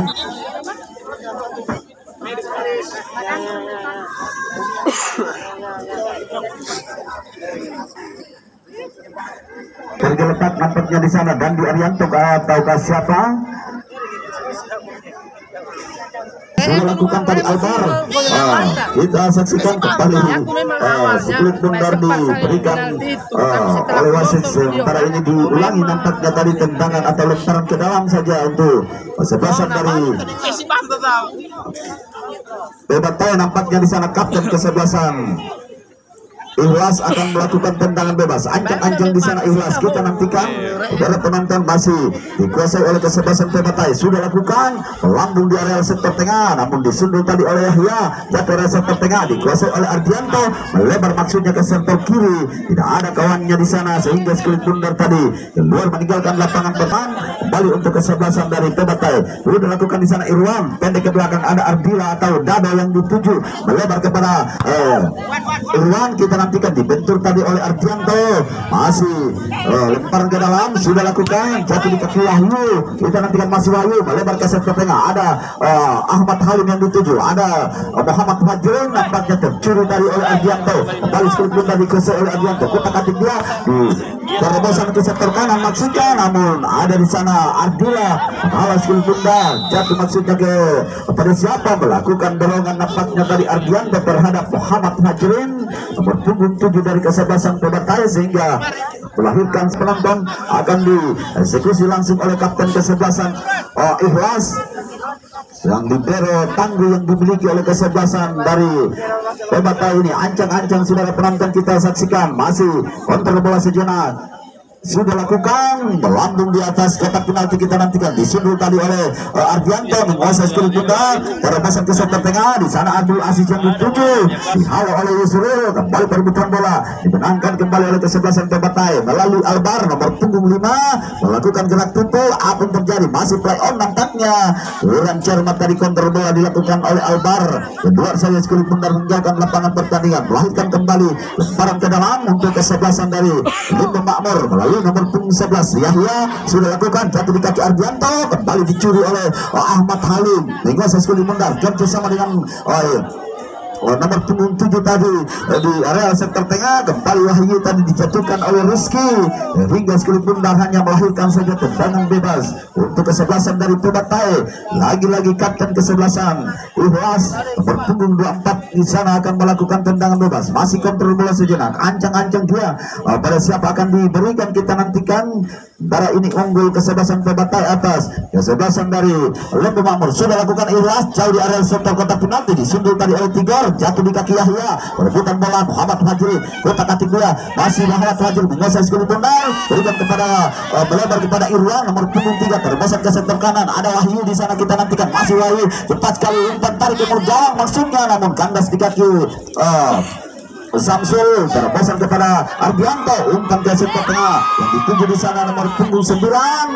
tergeletak nampaknya di sana. Dan di Arianto ataukah siapa sudah lakukan tadi Albar. Kita saksikan kembali Skulit Bundar diberikan oleh wasit, sementara ini diulangi nampaknya tadi tendangan atau lemparan ke dalam saja untuk kesebelasan dari Pebatai. Nampaknya di sana kapten kesebelasan Ikhlas akan melakukan tendangan bebas, ancang-ancang di sana Ikhlas. Kita nantikan saudara penonton, masih dikuasai oleh kesebelasan Pebatai. Sudah lakukan melambung di area sektor tengah, namun disundul tadi oleh Yahya. Jatuh area sektor tengah dikuasai oleh Ardianto, melebar maksudnya ke sektor kiri. Tidak ada kawannya di sana sehingga Skulit Bundar tadi keluar meninggalkan lapangan depan, kembali untuk kesebelasan dari Pebatai. Sudah lakukan di sana Irwan, pendek ke belakang ada Ardila atau Dado yang dituju, melebar kepada Irwan. Kita nantikan dibentur tadi oleh Ardianto, masih lemparan ke dalam, sudah lakukan jatuh di kaki Wahyu. Kita nantikan masih Wahyu melebar ke sektor tengah, ada Ahmad Halim yang dituju, ada Muhammad Fajrul, nampaknya tercuri tadi oleh Ardianto. Kembali Skulit Bundar dikuasai oleh Ardianto, kotak atik dia di terobosan ke sektor kanan maksudnya, namun ada di sana Ardila menghalau Skulit Bundar, jatuh maksudnya kepada siapa, melakukan dorongan nampaknya tadi Ardianto terhadap Muhammad Fajrin nomor punggung 7 dari kesebelasan Pebatai, sehingga melahirkan penonton akan dieksekusi langsung oleh kapten kesebelasan Ikhlas. Yang libero tangguh yang dimiliki oleh kesebelasan dari Pebatai ini, ancang-ancang saudara penonton kita saksikan, masih kontrol bola sejenak. sudah lakukan melambung di atas kotak penalti. Kita nantikan disundul tadi oleh Ardianto menguasai skill bunda terobosan ke sektor tengah. Di sana Abdul Aziz yang dituju dihalau oleh Yusril, kembali perebutan bola dimenangkan kembali oleh kesebelasan Pebatai melalui Albar nomor punggung 5 melakukan gerak tutu. Apa yang terjadi? Masih play on nampaknya, kurang cermat dari counter bola dilakukan oleh Albar. Kedua saja skill bunda meninggalkan lapangan pertandingan, melahirkan kembali lemparan ke dalam untuk kesebelasan dari Limbo Makmur melalui nomor punggung 11 Yahya. Sudah lakukan jatuh di kaki Ardianto, kembali dicuri oleh Ahmad Halim. Menguasai sekali mundar kerjasama dengan nomor punggung 7 tadi di area sektor tengah. Kembali Wahyu tadi dijatuhkan oleh Rizky hingga sekali bundar hanya melahirkan saja tendangan bebas untuk kesebelasan dari Pebatai. Lagi-lagi kapten kesebelasan Ikhlas nomor punggung 24 di sana akan melakukan tendangan bebas. Masih kontrol bola sejenak, ancang-ancang dia pada siapa akan diberikan. Kita nantikan. Darah ini unggul kesebelasan Pebatai atas kesebelasan dari Lembu Makmur. Sudah lakukan Ikhlas jauh di area sektor kotak penalti, disundul tadi oleh Tigor, jatuh di kaki Yahya. Perebutan bola Muhammad Fajri, kotak kaki dia masih Muhammad Fajri menguasai skill bundar, berikan kepada melebar kepada Irwan nomor punggung 3 terbesar ke sektor kanan. Ada Wahyu di sana, kita nantikan. Masih Wahyu cepat sekali umpan tarik ke gawang maksudnya, namun kandas di kaki Samsul terbosan kepada Ardianto, umpan ke sektor tengah yang dituju di sana nomor punggung 9,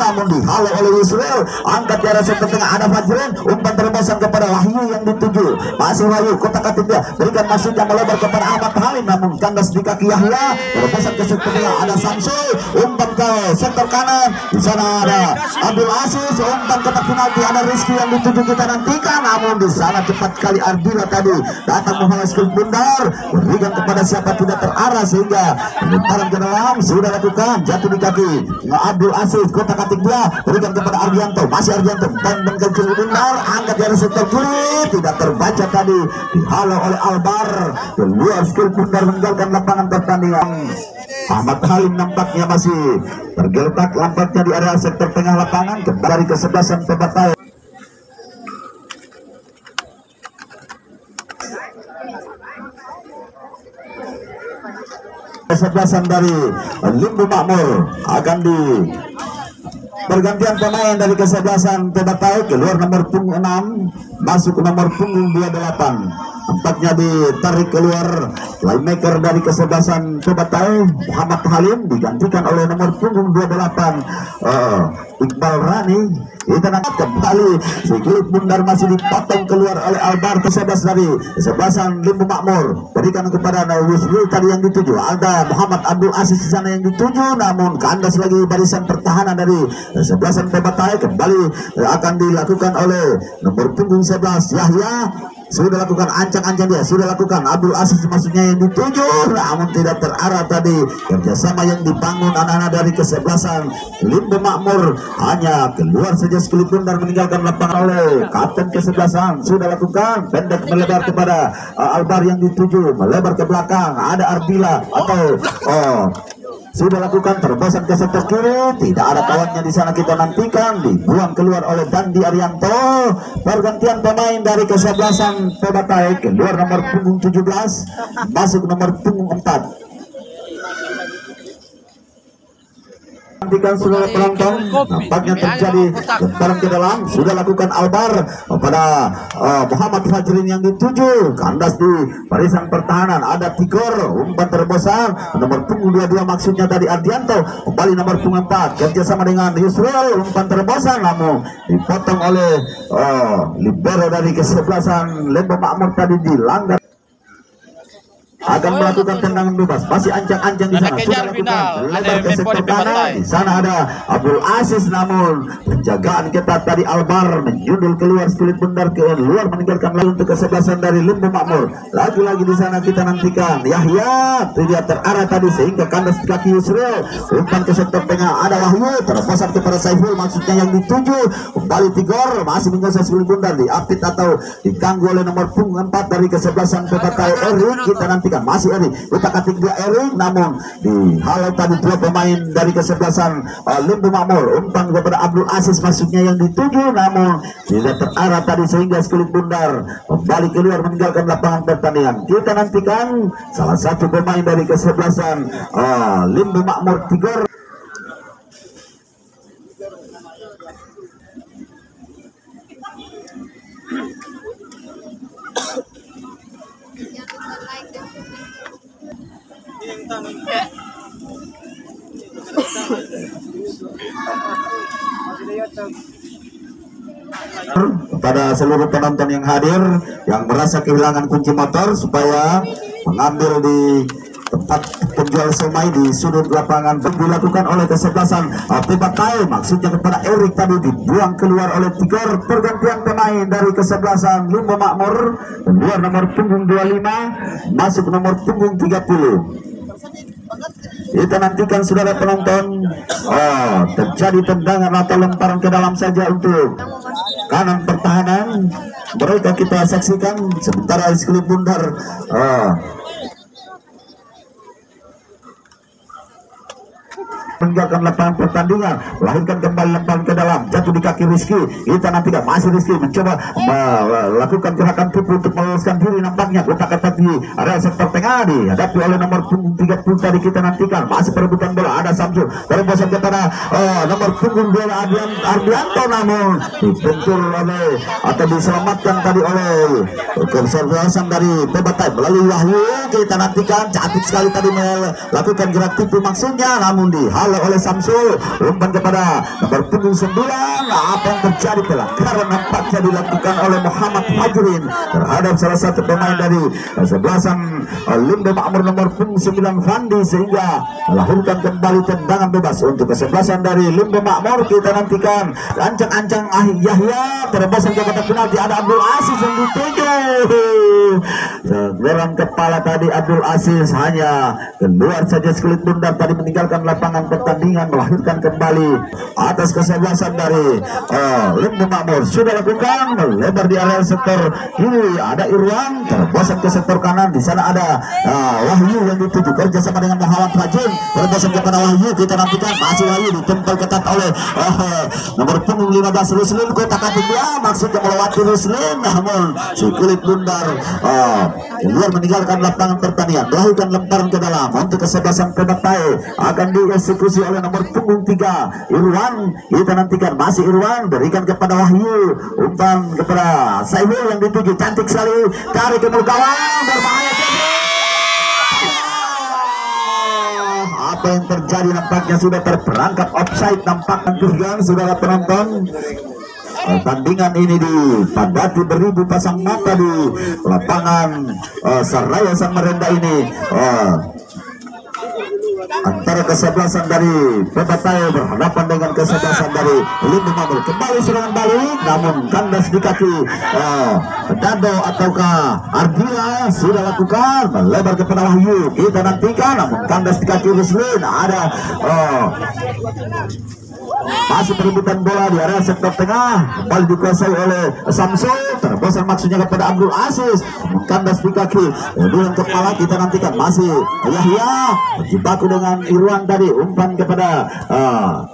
namun dihalau oleh Yusril. Angkat di arah sektor tengah ada Fajrin, umpan terbosan kepada Wahyu yang dituju. Masih Wahyu, kotak atik dia berikan masuknya melebar kepada Ahmad Halim, namun kandas di kaki Yahya. Terbosan ke sektor tengah ada Samsul, umpan ke sektor kanan. Di sana ada Abdul Aziz, umpan kotak penalti ada Rizky yang dituju. Kita nantikan, namun di sana cepat sekali Ardila tadi datang menghalau skill bundar, berikan kepada siapa tidak terarah sehingga lemparan ke dalam. Sudah lakukan jatuh di kaki Abdul Aziz, kotak atik dia berikan kepada Ardianto. Masih Ardianto dan ke kiri bundar, angkat dari sektor kiri, tidak terbaca tadi, dihalau oleh Albar. Keluar skill bundar meninggalkan lapangan pertandingan. Ahmad Halim nampaknya masih tergeletak lampaknya di area sektor tengah lapangan. Kembali kesebelasan Pebatai. Kesebelasan dari Limbu Makmur akan di pergantian pemain dari kesebelasan Pebatai. Keluar nomor punggung 6 masuk nomor punggung 28. Nampaknya ditarik keluar playmaker dari kesebelasan Pebatai Muhammad Halim, digantikan oleh nomor punggung 28 Iqbal Rani. Kita nanti kembali sikit bundar masih dipotong keluar oleh Albar. Kesebelasan dari kesebelasan Limbu Makmur berikan kepada Yusril tadi yang dituju. Ada Muhammad Abdul Aziz di sana yang dituju, namun kandas lagi barisan pertahanan dari kesebelasan Pebatai. Kembali akan dilakukan oleh nomor punggung 11 Yahya. Sudah lakukan ancang-ancang dia, sudah lakukan Abdul Aziz maksudnya yang dituju, namun tidak terarah tadi. Kerjasama yang dibangun anak-anak dari kesebelasan Limbu Makmur hanya keluar saja skill bundar meninggalkan lapangan oleh kapten kesebelasan. Sudah lakukan pendek melebar kepada Albar yang dituju, melebar ke belakang ada Ardila atau sudah lakukan terbosan ke sektor kiri, tidak ada kawannya di sana. Kita nantikan dibuang keluar oleh Dandi Arianto. Pergantian pemain dari kesebelasan Pebatai, keluar nomor punggung 17 masuk nomor punggung 4. Nantikan seluruh penonton, nampaknya terjadi lemparan ke dalam. Sudah lakukan Albar pada Muhammad Fajrin yang dituju, kandas di barisan pertahanan ada Tigor, umpan terbosan nomor punggung 22 maksudnya tadi Ardianto. Kembali nomor punggung 4 kerjasama dengan Yusril, umpan terbosan namun dipotong oleh libero dari kesebelasan Lembu Makmur tadi dilanggar. Akan melakukan tendangan bebas, masih ancang-ancang di sana. Sudah lakukan lebar ke sektor kanan. Di sana ada Abdul Aziz, namun penjagaan ketat tadi Albar menyundul keluar sulit bundar ke luar meninggalkan lalu untuk kesebelasan dari Limbu Makmur. Lagi-lagi di sana kita nantikan Yahya tidak terarah tadi sehingga kandas di kaki Yusril. Umpan ke sektor tengah ada Wahyu terposat kepada Saiful maksudnya yang dituju. Kembali Tigor masih menguasai sulit bundar, diapit atau diganggu oleh nomor punggung 4 dari kesebelasan Pebatai Erik. Kita nanti masih Eri, kotak atik dia Eri, namun dihalau tadi dua pemain dari kesebelasan Limbu Makmur. Umpan kepada Abdul Aziz maksudnya yang dituju, namun tidak terarah tadi sehingga skulit bundar kembali keluar meninggalkan lapangan pertandingan. Kita nantikan salah satu pemain dari kesebelasan Limbu Makmur Tigor. Kepada seluruh penonton yang hadir yang merasa kehilangan kunci motor supaya mengambil di tempat penjual somai di sudut lapangan dilakukan oleh kesebelasan Pebatai, maksudnya kepada Erik tadi dibuang keluar oleh Tigor. Pergantian pemain dari kesebelasan Limbo Makmur, keluar nomor punggung 25 masuk nomor punggung 30. Kita nantikan saudara penonton, terjadi tendangan atau lemparan ke dalam saja untuk kanan pertahanan. Mereka kita saksikan sementara Iskulit Bundar meninggalkan lapangan pertandingan, melahirkan kembali lemparan ke dalam, jatuh di kaki Rizky. Kita nantikan masih Rizky mencoba melakukan gerakan tipu untuk meloloskan diri, nampaknya kotak-kotak di area sektor tengah dihadapi oleh nomor punggung 30 tadi. Kita nantikan masih perebutan bola, ada Samsul terbosan kepada nomor punggung 2 Ardianto, namun dibentur oleh atau diselamatkan tadi oleh kesebelasan dari Pebatai melalui Wahyu. Kita nantikan cantik sekali tadi melakukan gerak tipu maksudnya, namun dihalau oleh Samsul. Umpan kepada nomor punggung 9. Apa yang terjadi? Pelanggaran nampaknya dilakukan oleh Muhammad Fajrin terhadap salah satu pemain dari kesebelasan Limbo Makmur nomor punggung 9 Fandi, sehingga melahirkan kembali tendangan bebas untuk kesebelasan dari Limbo Makmur. Kita nantikan ancang-ancang Yahya terbosan kepada penalti, ada Abdul Aziz yang dituju. Geran kepala tadi Abdul Aziz hanya keluar saja. Iskulit Bundar tadi meninggalkan lapangan pertandingan, melahirkan kembali atas kesebelasan dari Limbo Makmur. Sudah lakukan melebar di area sektor kiri, ada Irwan terbosan ke sektor kanan. Di sana ada Wahyu yang dituju kerjasama dengan Muhammad Fajrin, terbosan kepada Wahyu. Kita nantikan masih Wahyu ditempel ketat oleh nomor punggung 15 Ruslin. Kotak-kotak dia maksudnya melewati Ruslin, namun Iskulit Bundar keluar meninggalkan lapangan pertandingan, melahirkan lemparan ke dalam untuk kesebelasan Pebatai. Akan dieksekusi oleh nomor punggung 3 Irwan. Kita nantikan masih Irwan berikan kepada Wahyu, umpan kepada Saiful yang dituju, cantik sekali tarik ke mulut gawang, berbahaya. Apa yang terjadi? Nampaknya sudah terperangkap offside, nampaknya saudara penonton. Pertandingan ini dipadati beribu pasang mata di lapangan Saraya Samarinda ini. Antara kesebelasan dari Pebatai berhadapan dengan kesebelasan dari Limbo Makmur. Kembali serangan balik, namun kandas di kaki Dado ataukah Ardila sudah lakukan melebar kepada Wahyu. Kita nantikan, namun kandas di kaki Ruslin. Ada masih perebutan bola di area sektor tengah, kembali dikuasai oleh Samsul, terbosan maksudnya kepada Abdul Aziz, kandas di kaki dengan kepala. Kita nantikan masih Yahya berjibaku dengan Irwan tadi, umpan kepada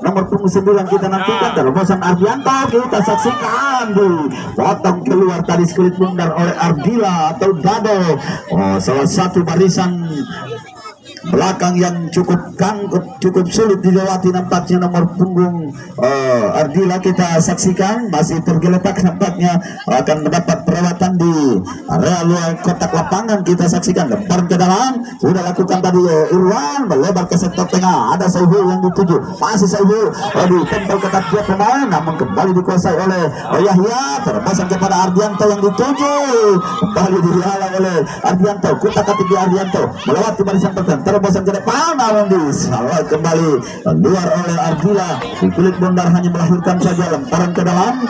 nomor punggung 9. Kita nantikan terbosan Ardianto. Kita saksikan dipotong keluar tadi Iskulit Bundar oleh Ardila atau Dado, salah satu barisan belakang yang cukup sulit dilewati nampaknya nomor punggung Ardila. Kita saksikan masih tergeletak, nampaknya akan mendapat perawatan di area luar kotak lapangan. Kita saksikan lemparan ke dalam sudah lakukan tadi Irwan melebar ke sektor tengah, ada Saiful yang dituju, masih Saiful ditempel ketat dia pemain, namun kembali dikuasai oleh Yahya, terbosan kepada Ardianto yang dituju, kembali dihalau oleh Ardianto. Kutak-atik di Ardianto melewati barisan pertahanan, terbosan ke depan, namun disalah kembali keluar oleh Ardila. Iskulit Bundar hanya melahirkan saja lemparan ke dalam.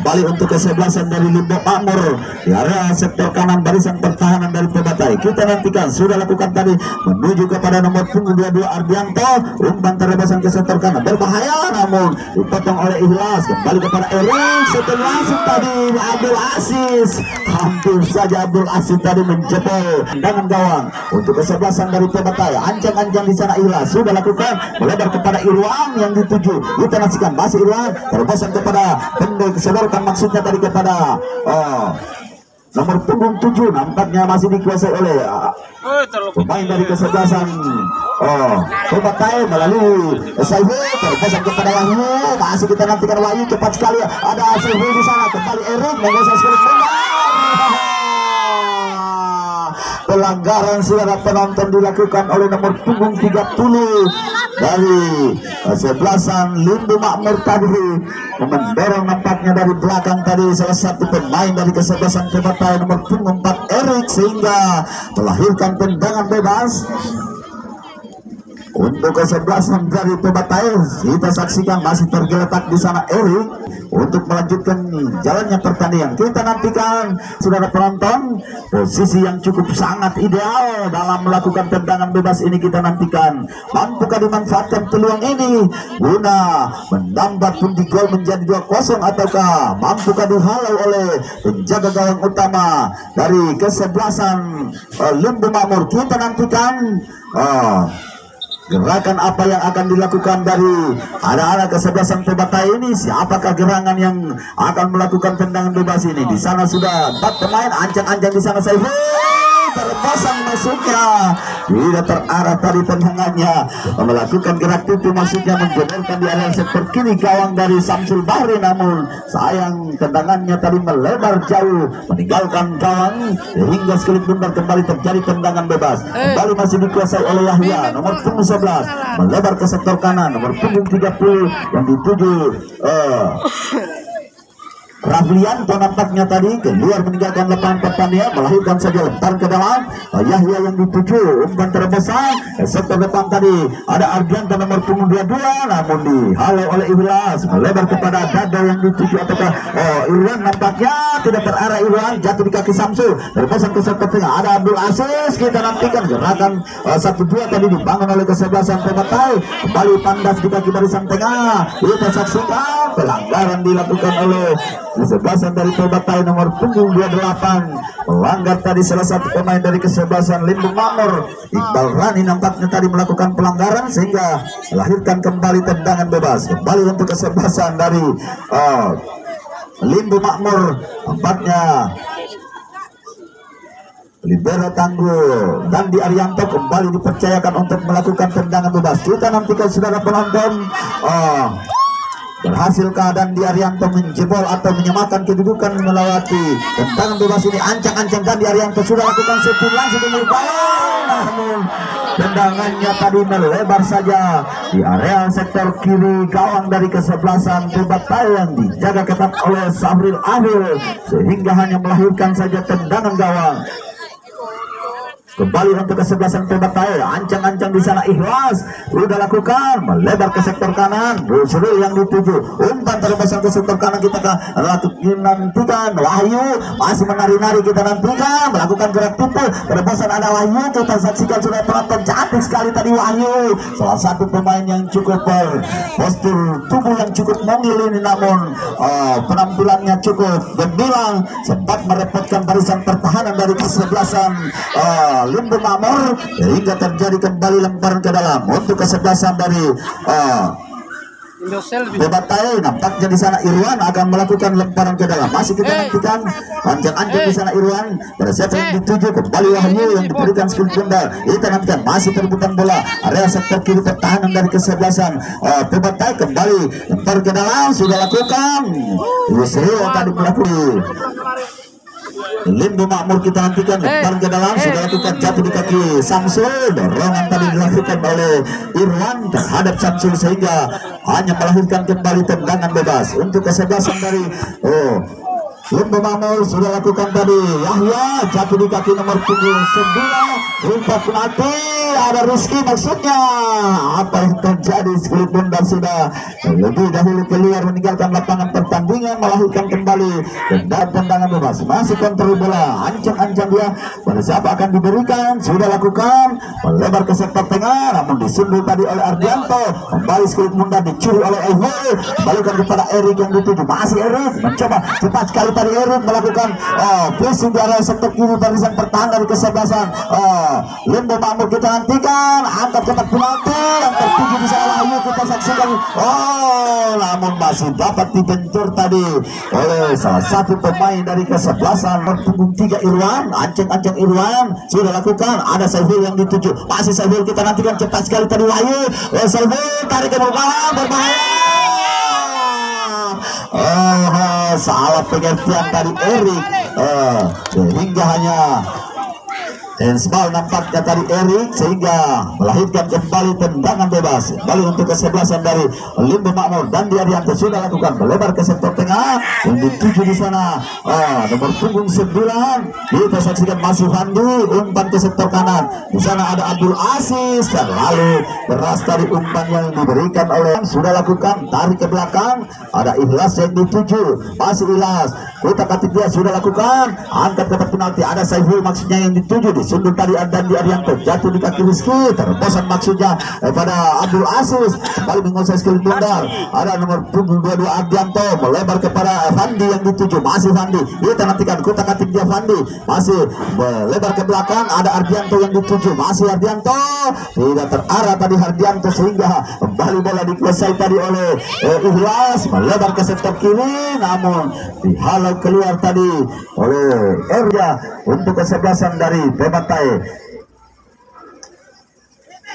Kembali untuk kesebelasan dari Limbo Makmur di area sektor kanan barisan pertahanan dari Pebatai. Kita nantikan sudah lakukan tadi menuju kepada nomor punggung 22 Ardianto, umpan terbosan ke sektor kanan berbahaya, namun dipotong oleh Ikhlas. Kembali kepada Erik, setelah langsung tadi Abdul Aziz, hampir saja Abdul Aziz tadi menjebol tendangan gawang untuk kesebelasan dari Pebatai. Ancang-ancang di sana Ikhlas sudah lakukan melebar kepada Irwan yang dituju. Kita nantikan masih Irwan terbosan kepada pendek keseluruhan, maksudnya tadi kepada nomor punggung 7, nampaknya masih dikuasai oleh pemain dari kesebelasan Pebatai melalui Saiful, terbosan kepada Wahyu. Masih kita nantikan Wahyu, cepat sekali ada Saiful di sana, kembali Erik menguasai Iskulit Bundar. pelanggaran saudara penonton dilakukan oleh nomor punggung 30 dari kesebelasan Limbu Makmur tadi, mendorong nampaknya dari belakang tadi salah satu pemain dari kesebelasan Pebatai nomor punggung 4 Erik, sehingga melahirkan tendangan bebas untuk kesebelasan dari Pebatai. Kita saksikan masih tergeletak di sana Erik untuk melanjutkan jalannya pertandingan. Kita nantikan saudara penonton, posisi yang cukup sangat ideal dalam melakukan tendangan bebas ini kita nantikan. Mampukah dimanfaatkan peluang ini guna menambah pundi gol menjadi 2-0, ataukah mampukah dihalau oleh penjaga gawang utama dari kesebelasan Limbu Makmur? Kita nantikan gerakan apa yang akan dilakukan dari anak-anak kesebelasan Pebatai ini. Siapakah gerangan yang akan melakukan tendangan bebas ini? Di sana sudah 4 pemain, ancang-ancang di sana saya terpasang masuknya, tidak terarah tadi tendangannya, melakukan gerak tutu maksudnya menjebolkan di area sektor kiri gawang dari Samsul Bahri, namun sayang tendangannya tadi melebar jauh meninggalkan gawang hingga sekelip bundar kembali terjadi tendangan bebas. Kembali masih dikuasai oleh Yahya nomor punggung 11, melebar ke sektor kanan nomor punggung 30 yang dituju Raflianto nampaknya tadi keluar meninggalkan lapangan pertandingan, melahirkan saja lemparan ke dalam. Yahya yang dituju umpan terbesar sektor depan tadi ada Ardianto nomor punggung 22, namun dihalau oleh Ikhlas, melebar kepada Dado yang dituju ataukah Irwan, nampaknya tidak terarah. Irwan jatuh di kaki Samsul, terpasang ke sektor tengah ada Abdul Aziz. Kita nantikan gerakan 1-2 tadi dibangun oleh kesebelasan Pebatai, kembali tandas di kaki barisan tengah. Kita saksikan pelanggaran dilakukan oleh kesebelasan dari Pebatai nomor punggung 28, melanggar tadi salah satu pemain dari kesebelasan Limbu Makmur. Iqbal Rani nampaknya tadi melakukan pelanggaran sehingga melahirkan kembali tendangan bebas kembali untuk kesebelasan dari Limbu Makmur. Nampaknya libero Tangguh dan di Arianto kembali dipercayakan untuk melakukan tendangan bebas. Kita nantikan saudara penonton, berhasilkah dan di Arianto menjebol atau menyamakan kedudukan melewati tendangan bebas ini? Ancang-ancang dan di Arianto sudah lakukan shooting langsung ke namun tendangannya tadi melebar saja di area sektor kiri gawang dari kesebelasan Pebatai yang dijaga ketat oleh Sabril Ahil, sehingga hanya melahirkan saja tendangan gawang. Kembali untuk kesebelasan Pebatai, ancang-ancang di sana Ikhlas sudah lakukan melebar ke sektor kanan, Busrul yang dituju umpan terbesar ke sektor kanan. Kita nantikan Wahyu masih menari-nari, kita nantikan melakukan gerak tutu terbesar ada Wahyu. Kita saksikan sudah penonton, cantik sekali tadi Wahyu, salah satu pemain yang cukup postur tubuh yang cukup mungil ini, namun penampilannya cukup gemilang, sempat merepotkan barisan pertahanan dari kesebelasan Limbu Makmur hingga terjadi kembali lemparan ke dalam untuk kesebelasan dari Pebatai. Nampaknya di sana Irwan akan melakukan lemparan ke dalam. Masih kita nantikan ancang-ancang di sana Irwan. Pada siapa yang dituju kembali Wahyu yang diberikan skill bundar. Kita nantikan masih perebutan bola area sektor kiri pertahanan dari kesebelasan Pebatai. Kembali lempar ke dalam sudah lakukan Yusril tadi melakukan Limbu Makmur. Kita nantikan lempar ke dalam sudah lakukan jatuh di kaki Samsul. Dorongan tadi dilakukan oleh Irwan terhadap Samsul sehingga hanya melahirkan kembali tendangan bebas untuk kesebelasan dari Limbu Makmur. Sudah lakukan tadi Yahya jatuh di kaki nomor punggung 9, umpan penalti ada Rizky. Maksudnya apa yang terjadi? Sekelip bundar sudah lebih dahulu keluar meninggalkan lapangan pertandingan, melahirkan kembali tendangan bebas. Masih kontrol bola, ancang-ancang dia pada siapa akan diberikan. Sudah lakukan melebar ke sektor tengah, namun disundul tadi oleh Ardianto. Kembali sekelip bundar dicuri oleh Ehul, kembalikan kepada Erik yang dituju. Masih Erik mencoba cepat sekali tadi Erik melakukan pressing di area sektor kiri barisan pertahanan dari kesebelasan Limbu Makmur. Kita nantikan angkat kotak penalti yang tertuju di sana Wahyu. Kita saksikan namun masih dapat dibentur tadi oleh salah satu pemain dari kesebelasan punggung 3 Irwan. Ancang-ancang Irwan sudah lakukan ada Saiful yang dituju, masih Saiful. Kita nantikan cepat sekali tadi Wahyu. Saiful tarik ke bawah, berbahaya. Salah pengertian dari Erik sehingga hanya Hensbal nampaknya tadi Erik sehingga melahirkan kembali tendangan bebas. Kembali untuk kesebelasan dari Limbo Makmur dan Arianto sudah lakukan melebar ke sektor tengah yang dituju di sana. Nomor punggung 9 kita saksikan masih Fandi umpan ke sektor kanan. Di sana ada Abdul Aziz dan lalu keras dari umpan yang diberikan oleh sudah lakukan tarik ke belakang. Ada Ikhlas yang dituju masih Ikhlas. Kita kata dia sudah lakukan angkat kotak penalti. Ada Saiful maksudnya yang dituju di sundul tadi dan di Arianto jatuh di kaki Rizky terbosan maksudnya pada Abdul Aziz kembali menguasai skill tunggal. Ada nomor punggung 22 Arianto melebar kepada Fandi yang dituju masih Fandi. Kita nantikan kotak katik dia Fandi masih melebar ke belakang. Ada Ardianto yang dituju masih Ardianto tidak terarah tadi Ardianto sehingga kembali bola dikuasai tadi oleh Ikhlas melebar ke sektor kiri namun dihalau keluar tadi oleh Erja untuk kesebelasan dari Pebatai.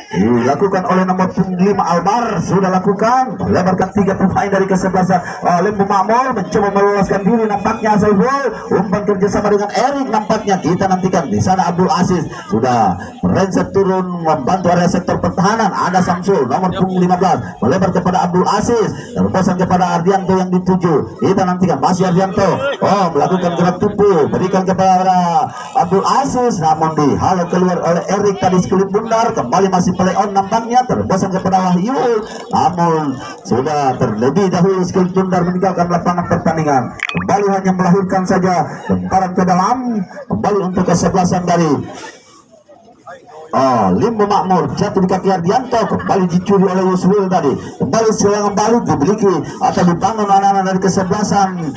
Dilakukan oleh nomor 5 Albar sudah lakukan melebarkan 3 pemain dari kesebelasan Limbo Makmur mencoba meloloskan diri nampaknya Saiful umpan kerjasama dengan Erik nampaknya kita nantikan di sana Abdul Aziz sudah merencet turun membantu area sektor pertahanan. Ada Samsul nomor punggung 15 melebar kepada Abdul Aziz terbosan kepada Ardianto yang dituju kita nantikan masih Ardianto melakukan gerak tubuh berikan kepada Abdul Aziz namun dihalau keluar oleh Erik tadi sekelip bundar. Kembali masih play on nampaknya terbosan kepada Wahyu namun sudah terlebih dahulu skill tundar meninggalkan lapangan pertandingan. Kembali hanya melahirkan saja lemparan ke dalam kembali untuk kesebelasan dari Limbo Makmur jatuh di kaki Ardianto kembali dicuri oleh Yusril tadi. Kembali serangan balik dimiliki atau dibangun anak-anak dari kesebelasan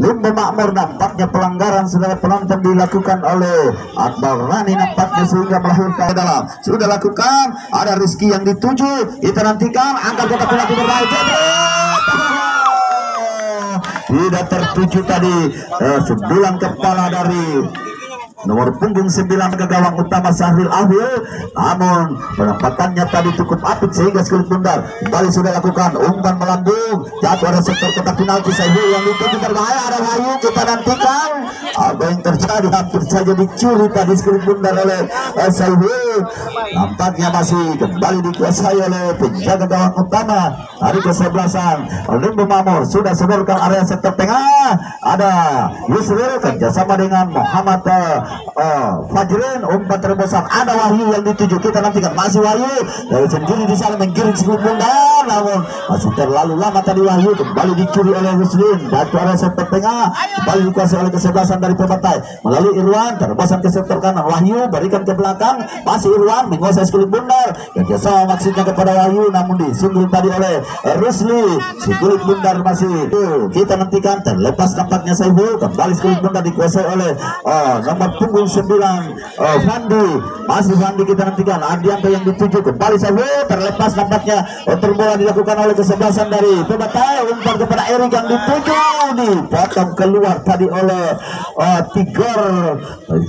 Limbo Makmur. Nampaknya pelanggaran saudara penonton dilakukan oleh Akbar Rani nampaknya sehingga melahirkan ke dalam. Sudah lakukan ada Rizky yang dituju kita nantikan angkat kotak penalti berbahaya tidak tertuju tadi sembilan kepala dari nomor punggung 9 ke gawang utama Sahril Ahwil namun penempatannya tadi cukup apik sehingga skill bundar. Kembali sudah lakukan umpan melambung jatuh ada sektor kotak penalti Sahril yang dituju berbahaya. Ada Wahyu kita nantikan apa yang terjadi hampir saja dicuri tadi skill bundar oleh Sahril. Nampaknya masih kembali dikuasai oleh penjaga gawang utama dari kesebelasan Limbo Makmur. Sudah sodorkan area sektor tengah ada Yusril kerjasama dengan Muhammad Fajrin umpan terbosan. Ada Wahyu yang dituju kita nantikan masih Wahyu dari sendiri di sana menggiring sekelip bundar namun masih terlalu lama tadi Wahyu kembali dicuri oleh Muslim dan area sektor tengah kembali dikuasai oleh kesebelasan dari Pebatai melalui Irwan terbosan ke sektor kanan. Wahyu berikan ke belakang masih Irwan menguasai sekelip bundar kerjasama maksudnya kepada Wahyu namun disunggul tadi oleh Rusli. Sekelip bundar masih kita nantikan terlepas nampaknya Saiful kembali sekelip bundar dikuasai oleh nomor punggung 9 Fandi masih Fandi kita nantikan Ardianto yang dituju kembali Saiful terlepas nampaknya terbola dilakukan oleh kesebelasan dari Pebatai umpan kepada Erik yang dituju dipotong keluar tadi oleh Tigor.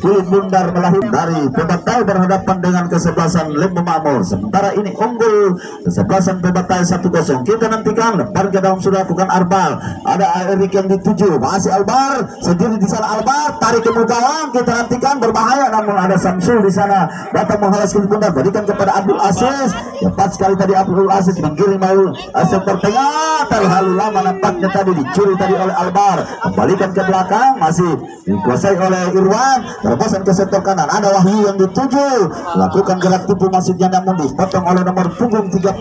Kulit bundar melahir dari Pebatai berhadapan dengan kesebelasan Limbo Makmur. Sementara ini unggul kesebelasan Pebatai 1-0. Kita nantikan lempar ke dalam sudah lakukan Arbal. Ada Erik yang dituju masih Albar sendiri di sana. Albar tarik ke gawang kita nantikan berbahaya namun ada Samsul di sana datang menghalas kulit bundar berikan kepada Abdul Aziz. Tepat sekali tadi Abdul Aziz menggiring mau sektor tengah terlalu lama nampaknya tadi dicuri tadi oleh Albar kembalikan ke belakang masih dikuasai oleh Irwan terbosan ke sektor kanan. Ada Wahyu yang dituju lakukan gerak tipu maksudnya namun dipotong oleh nomor punggung 30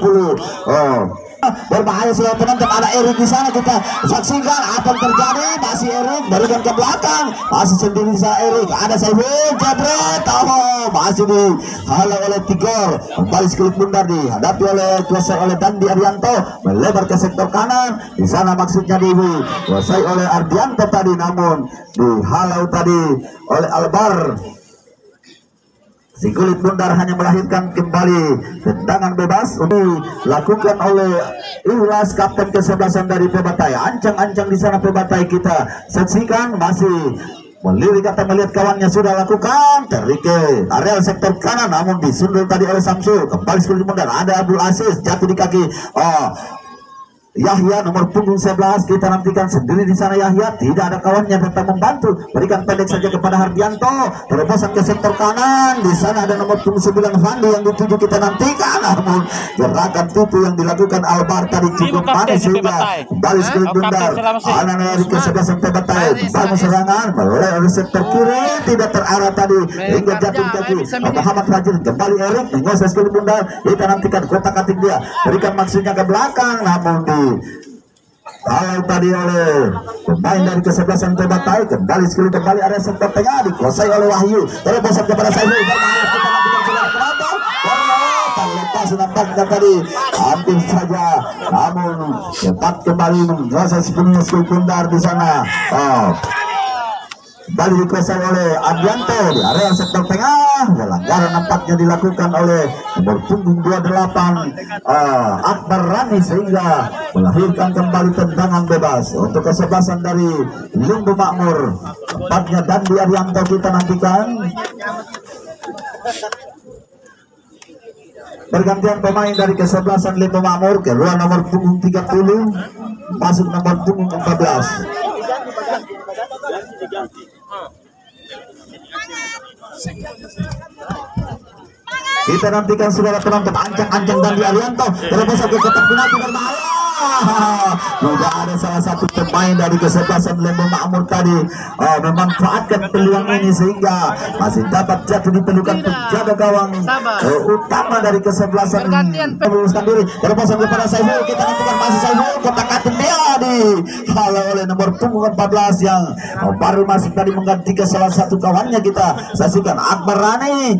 berbahaya sudah penonton. Ada Erik di sana kita saksikan apa yang terjadi masih Erik berikan ke belakang masih sendiri di sana Erik. Ada Saiful jabret masih dihalau oleh Tigor kembali sekelip bundar dihadapi oleh kuasai oleh Dandi Arianto melebar ke sektor kanan di sana maksudnya dikuasai oleh Ardianto tadi namun dihalau tadi oleh Albar. Si kulit bundar hanya melahirkan kembali tendangan bebas untuk dilakukan oleh Ikhlas kapten kesebelasan dari Pebatai. Ancang-ancang di sana Pebatai kita saksikan masih melirik atau melihat kawannya sudah lakukan terike areal sektor kanan namun disundul tadi oleh Samsul. Kembali si kulit bundar ada Abdul Aziz jatuh di kaki Yahya nomor punggung 11, kita nantikan sendiri di sana. Yahya tidak ada kawannya datang membantu, berikan pendek saja kepada Hardianto, terobosan ke sektor kanan. Di sana ada nomor punggung 9 Fandi yang dituju, kita nantikan. Namun gerakan tutu yang dilakukan Albar tadi cukup manis sehingga kembali sekali bundar. Anak dari kesebelasan Pebatai bangun serangan melalui sektor kiri, tidak terarah tadi hingga jatuh di kaki Muhammad Fajir. Kembali Erik menguasai sekali bundar, kita nantikan kotak atik dia, berikan maksudnya ke belakang, namun di kalau tadi oleh pemain dari kesebelasan Pebatai. Kembali area sektor tengah dikuasai oleh Wahyu, terobosan kepada Saiful. Lepas nampaknya tadi hampir saja, namun cepat kembali menguasai sepenuhnya skill bundar di sana. Kembali dikuasai oleh Ardianto di area sektor tengah. Pelanggaran nampaknya dilakukan oleh nomor punggung 28 Akbar Rani sehingga melahirkan kembali tendangan bebas untuk kesebelasan dari Limbu Makmur. Tempatnya Dandi Arianto, kita nantikan. Pergantian pemain dari kesebelasan Limbu Makmur, keluar nomor punggung 30, masuk nomor punggung 14. Kita nantikan saudara penonton, ancang-ancang Dandi Arianto, terobosan ke kotak penalti berbahaya. Tidak ada salah satu pemain dari kesebelasan Limbu Makmur tadi memanfaatkan peluang ini sehingga masih dapat jatuh di pelukan penjaga gawang utama dari kesebelasan. Meluruskan diri, terobosan kepada Saiful, kita nantikan masih Saiful, kotak atik dia dihalau oleh nomor punggung 14 yang baru masuk tadi menggantikan salah satu kawannya. Kita saksikan Akbar Rani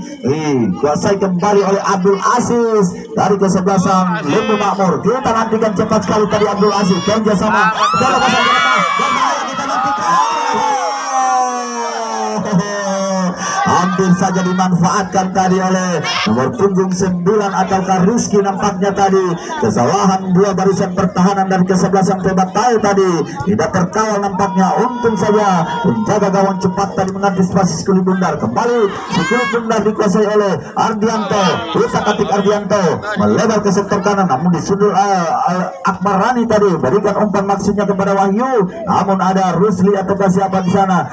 kuasai kembali oleh Abdul Aziz dari kesebelasan Limbu Makmur. Kita nantikan cepat sekali tadi Abdul Aziz kerja sama terobosan kita nantikan. Hampir saja dimanfaatkan tadi oleh nomor punggung 9 ataukah Rizky. Nampaknya tadi kesalahan dua barisan pertahanan dari kesebelasan Pebatai tadi tidak terkawal nampaknya. Untung saja penjaga gawang cepat tadi mengantisipasi sekuli bundar. Kembali sekuli bundar dikuasai oleh Ardianto, rusak atik Ardianto melebar ke sektor kanan, namun disundul Akbar Rani tadi berikan umpan maksudnya kepada Wahyu, namun ada Rusli ataukah siapa di sana.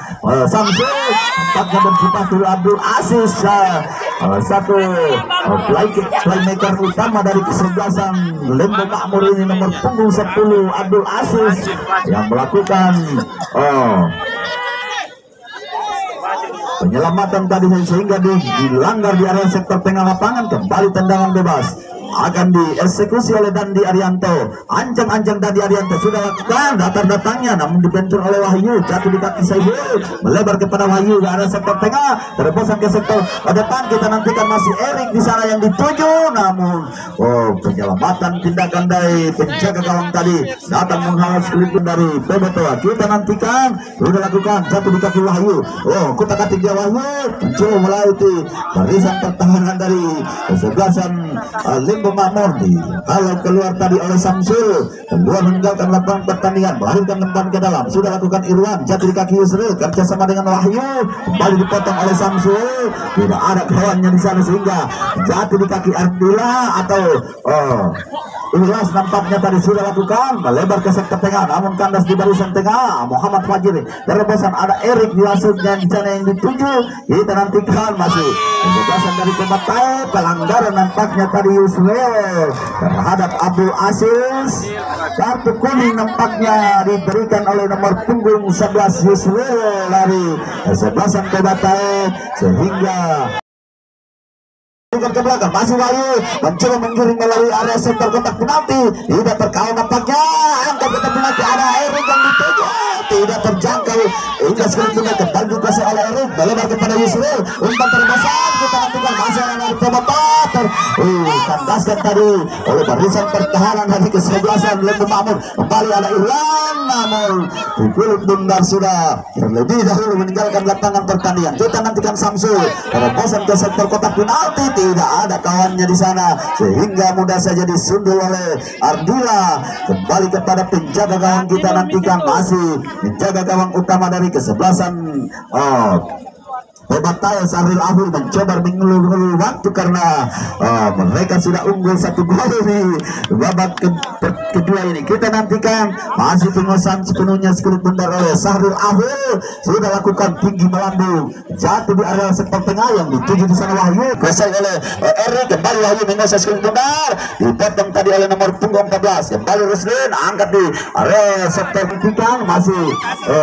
Samsul nampaknya berjibaku Abdul Aziz, satu playmaker utama dari kesebelasan Limbu Makmur ini, nomor punggung 10 Abdul Aziz yang melakukan penyelamatan tadi sehingga dilanggar di area sektor tengah lapangan. Kembali tendangan bebas akan dieksekusi oleh Dandi Arianto. Ancang-ancang Dandi Arianto sudah lakukan datar-datangnya, namun dibentur oleh Wahyu, jatuh di kaki Saiful, melebar kepada Wahyu ke arah sektor tengah, terobosan ke sektor depan. Kita nantikan masih Erik di sana yang dituju, namun penyelamatan tindakan dari penjaga gawang tadi datang menghalau selipun dari Bebotoa. Kita nantikan sudah lakukan, jatuh di kaki Wahyu. Kotak atik dia Wahyu mencoba melalui barisan pertahanan dari kesebelasan Limbu Makmur kalau keluar tadi oleh Samsul, keluar meninggalkan lapangan pertandingan, melahirkan tembakan ke dalam. Sudah lakukan Irwan, jatuh di kaki Yusril, kerjasama dengan Wahyu, kembali dipotong oleh Samsul, tidak ada kawannya di sana sehingga jatuh di kaki Ardila atau Ilyas. Nampaknya tadi sudah lakukan melebar ke sektor tengah, namun kandas di barisan tengah Muhammad Fajir. Terobosan ada Erik dilangsungnya di sana yang dituju. Kita nantikan masih kebebasan dari Pebatai. Pelanggaran nampaknya tadi Yusril terhadap Abdul Aziz. Kartu kuning nampaknya diberikan oleh nomor punggung 11 Yusril dari kesebelasan Pebatai sehingga ke belakang. Masih Wahyu mencoba menggiring melalui area sektor kotak penalti, tidak terkawal nampaknya. Angkat kotak penalti, ada Erik yang dituju, tidak terjangkau hingga sekali kembali dikuasai oleh Erik, melebar kepada Yusril, umpan terobosan. Kita nantikan masih ada dari Pebatai, kandaskan tadi oleh barisan pertahanan dari kesebelasan Limbu Makmur. Kembali ada Irwan, namun Kulit Bundar sudah terlebih dahulu meninggalkan lapangan pertandingan. Kita nantikan Samsul, terobosan ke sektor kotak penalti, tidak ada kawannya di sana sehingga mudah saja disundul oleh Ardila. Kembali kepada penjaga gawang, kita nantikan masih penjaga gawang utama dari kesebelasan Pebataya Sahrul Ahul mencoba mengulur-ulur waktu karena mereka sudah unggul 1 gol di babak kedua ini. Kita nantikan masih penguasaan sepenuhnya skuad Bundar oleh Sahrul Ahul, sudah lakukan tinggi melambung jatuh di area sektor tengah yang dituju di sana Wahyu kuasai oleh Eri, kembali Wahyu menguasai skuad Bundar, dipotong tadi oleh nomor punggung 14 kembali Rusdin angkat di area sektor ketiga, masih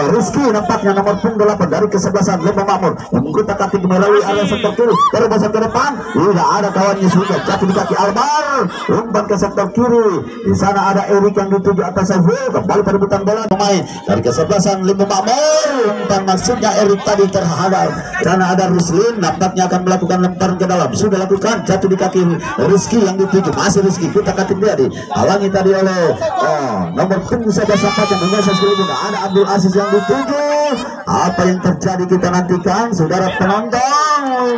Rizky nampaknya nomor punggung 8 dari kesebelasan Lembang Makmur mengikuti kaki melalui area sektor kiri terbesar ke depan, tidak ada kawannya sudah jatuh di kaki Albar, umpan ke sektor kiri, di sana ada Erik yang dituju atas Saiful, kembali perebutan bola pemain dari kesebelasan Lembang Makmur, umpan maksudnya Erik tadi terhadap, karena ada Ruslin nampaknya akan melakukan lemparan ke dalam, sudah lakukan jatuh di kaki Rizky yang dituju, masih Rizky kita kaki dia dihalangi tadi oleh nomor punggung 11 yang menguasai seluruh, ada Abdul Aziz yang dituju. Apa yang terjadi kita nantikan saudara penonton,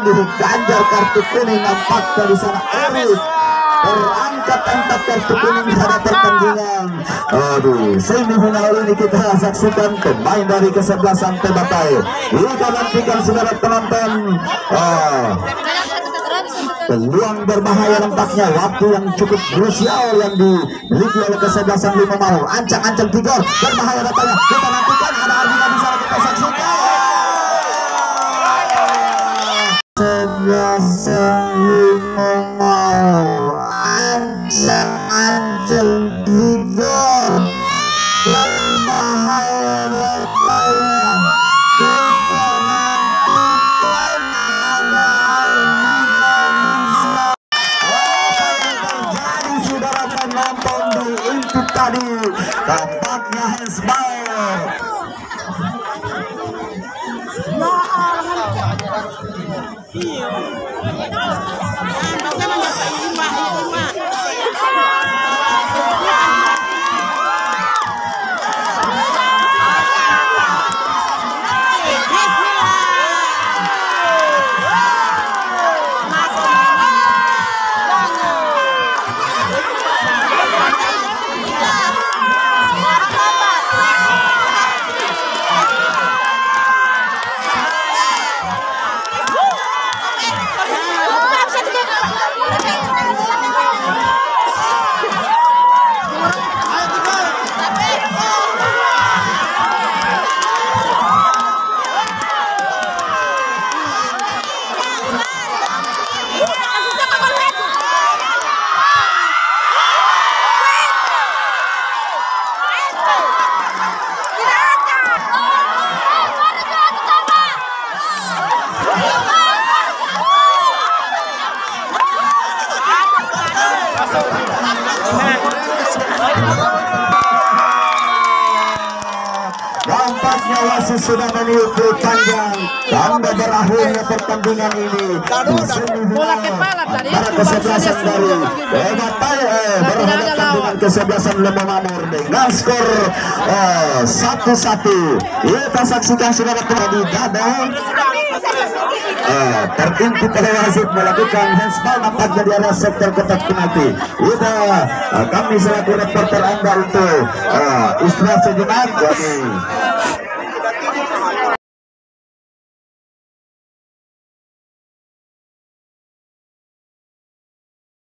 diganjar kartu kuning nampaknya di sana Erik terangkat 4 kartu kuning pada pertandingan semifinal ini. Kita saksikan pemain dari kesebelasan Pebataya, kita nantikan saudara penonton peluang berbahaya nampaknya, waktu yang cukup krusial yang dimiliki oleh kesebelasan Lembang Makmur, ancang-ancang 3 berbahaya datanya, kita nantikan ada Ardina di sana, kita saksikan kesebelasan Lembang Makmur, ancang-ancang 3 berbahaya datanya. Tadi tampaknya handsball. Nampaknya wasit sudah meniup panjang tanda berakhirnya pertandingan ini. Antara kesebelasan dari Pebataya berhadapan dengan kesebelasan Lembang Makmur dengan skor 1-1. Kita saksikan saudara di dada terintip oleh wasit melakukan handsball nampaknya di area sektor kotak penalti. Kami selaku reporter Anda untuk istirahat sejenak.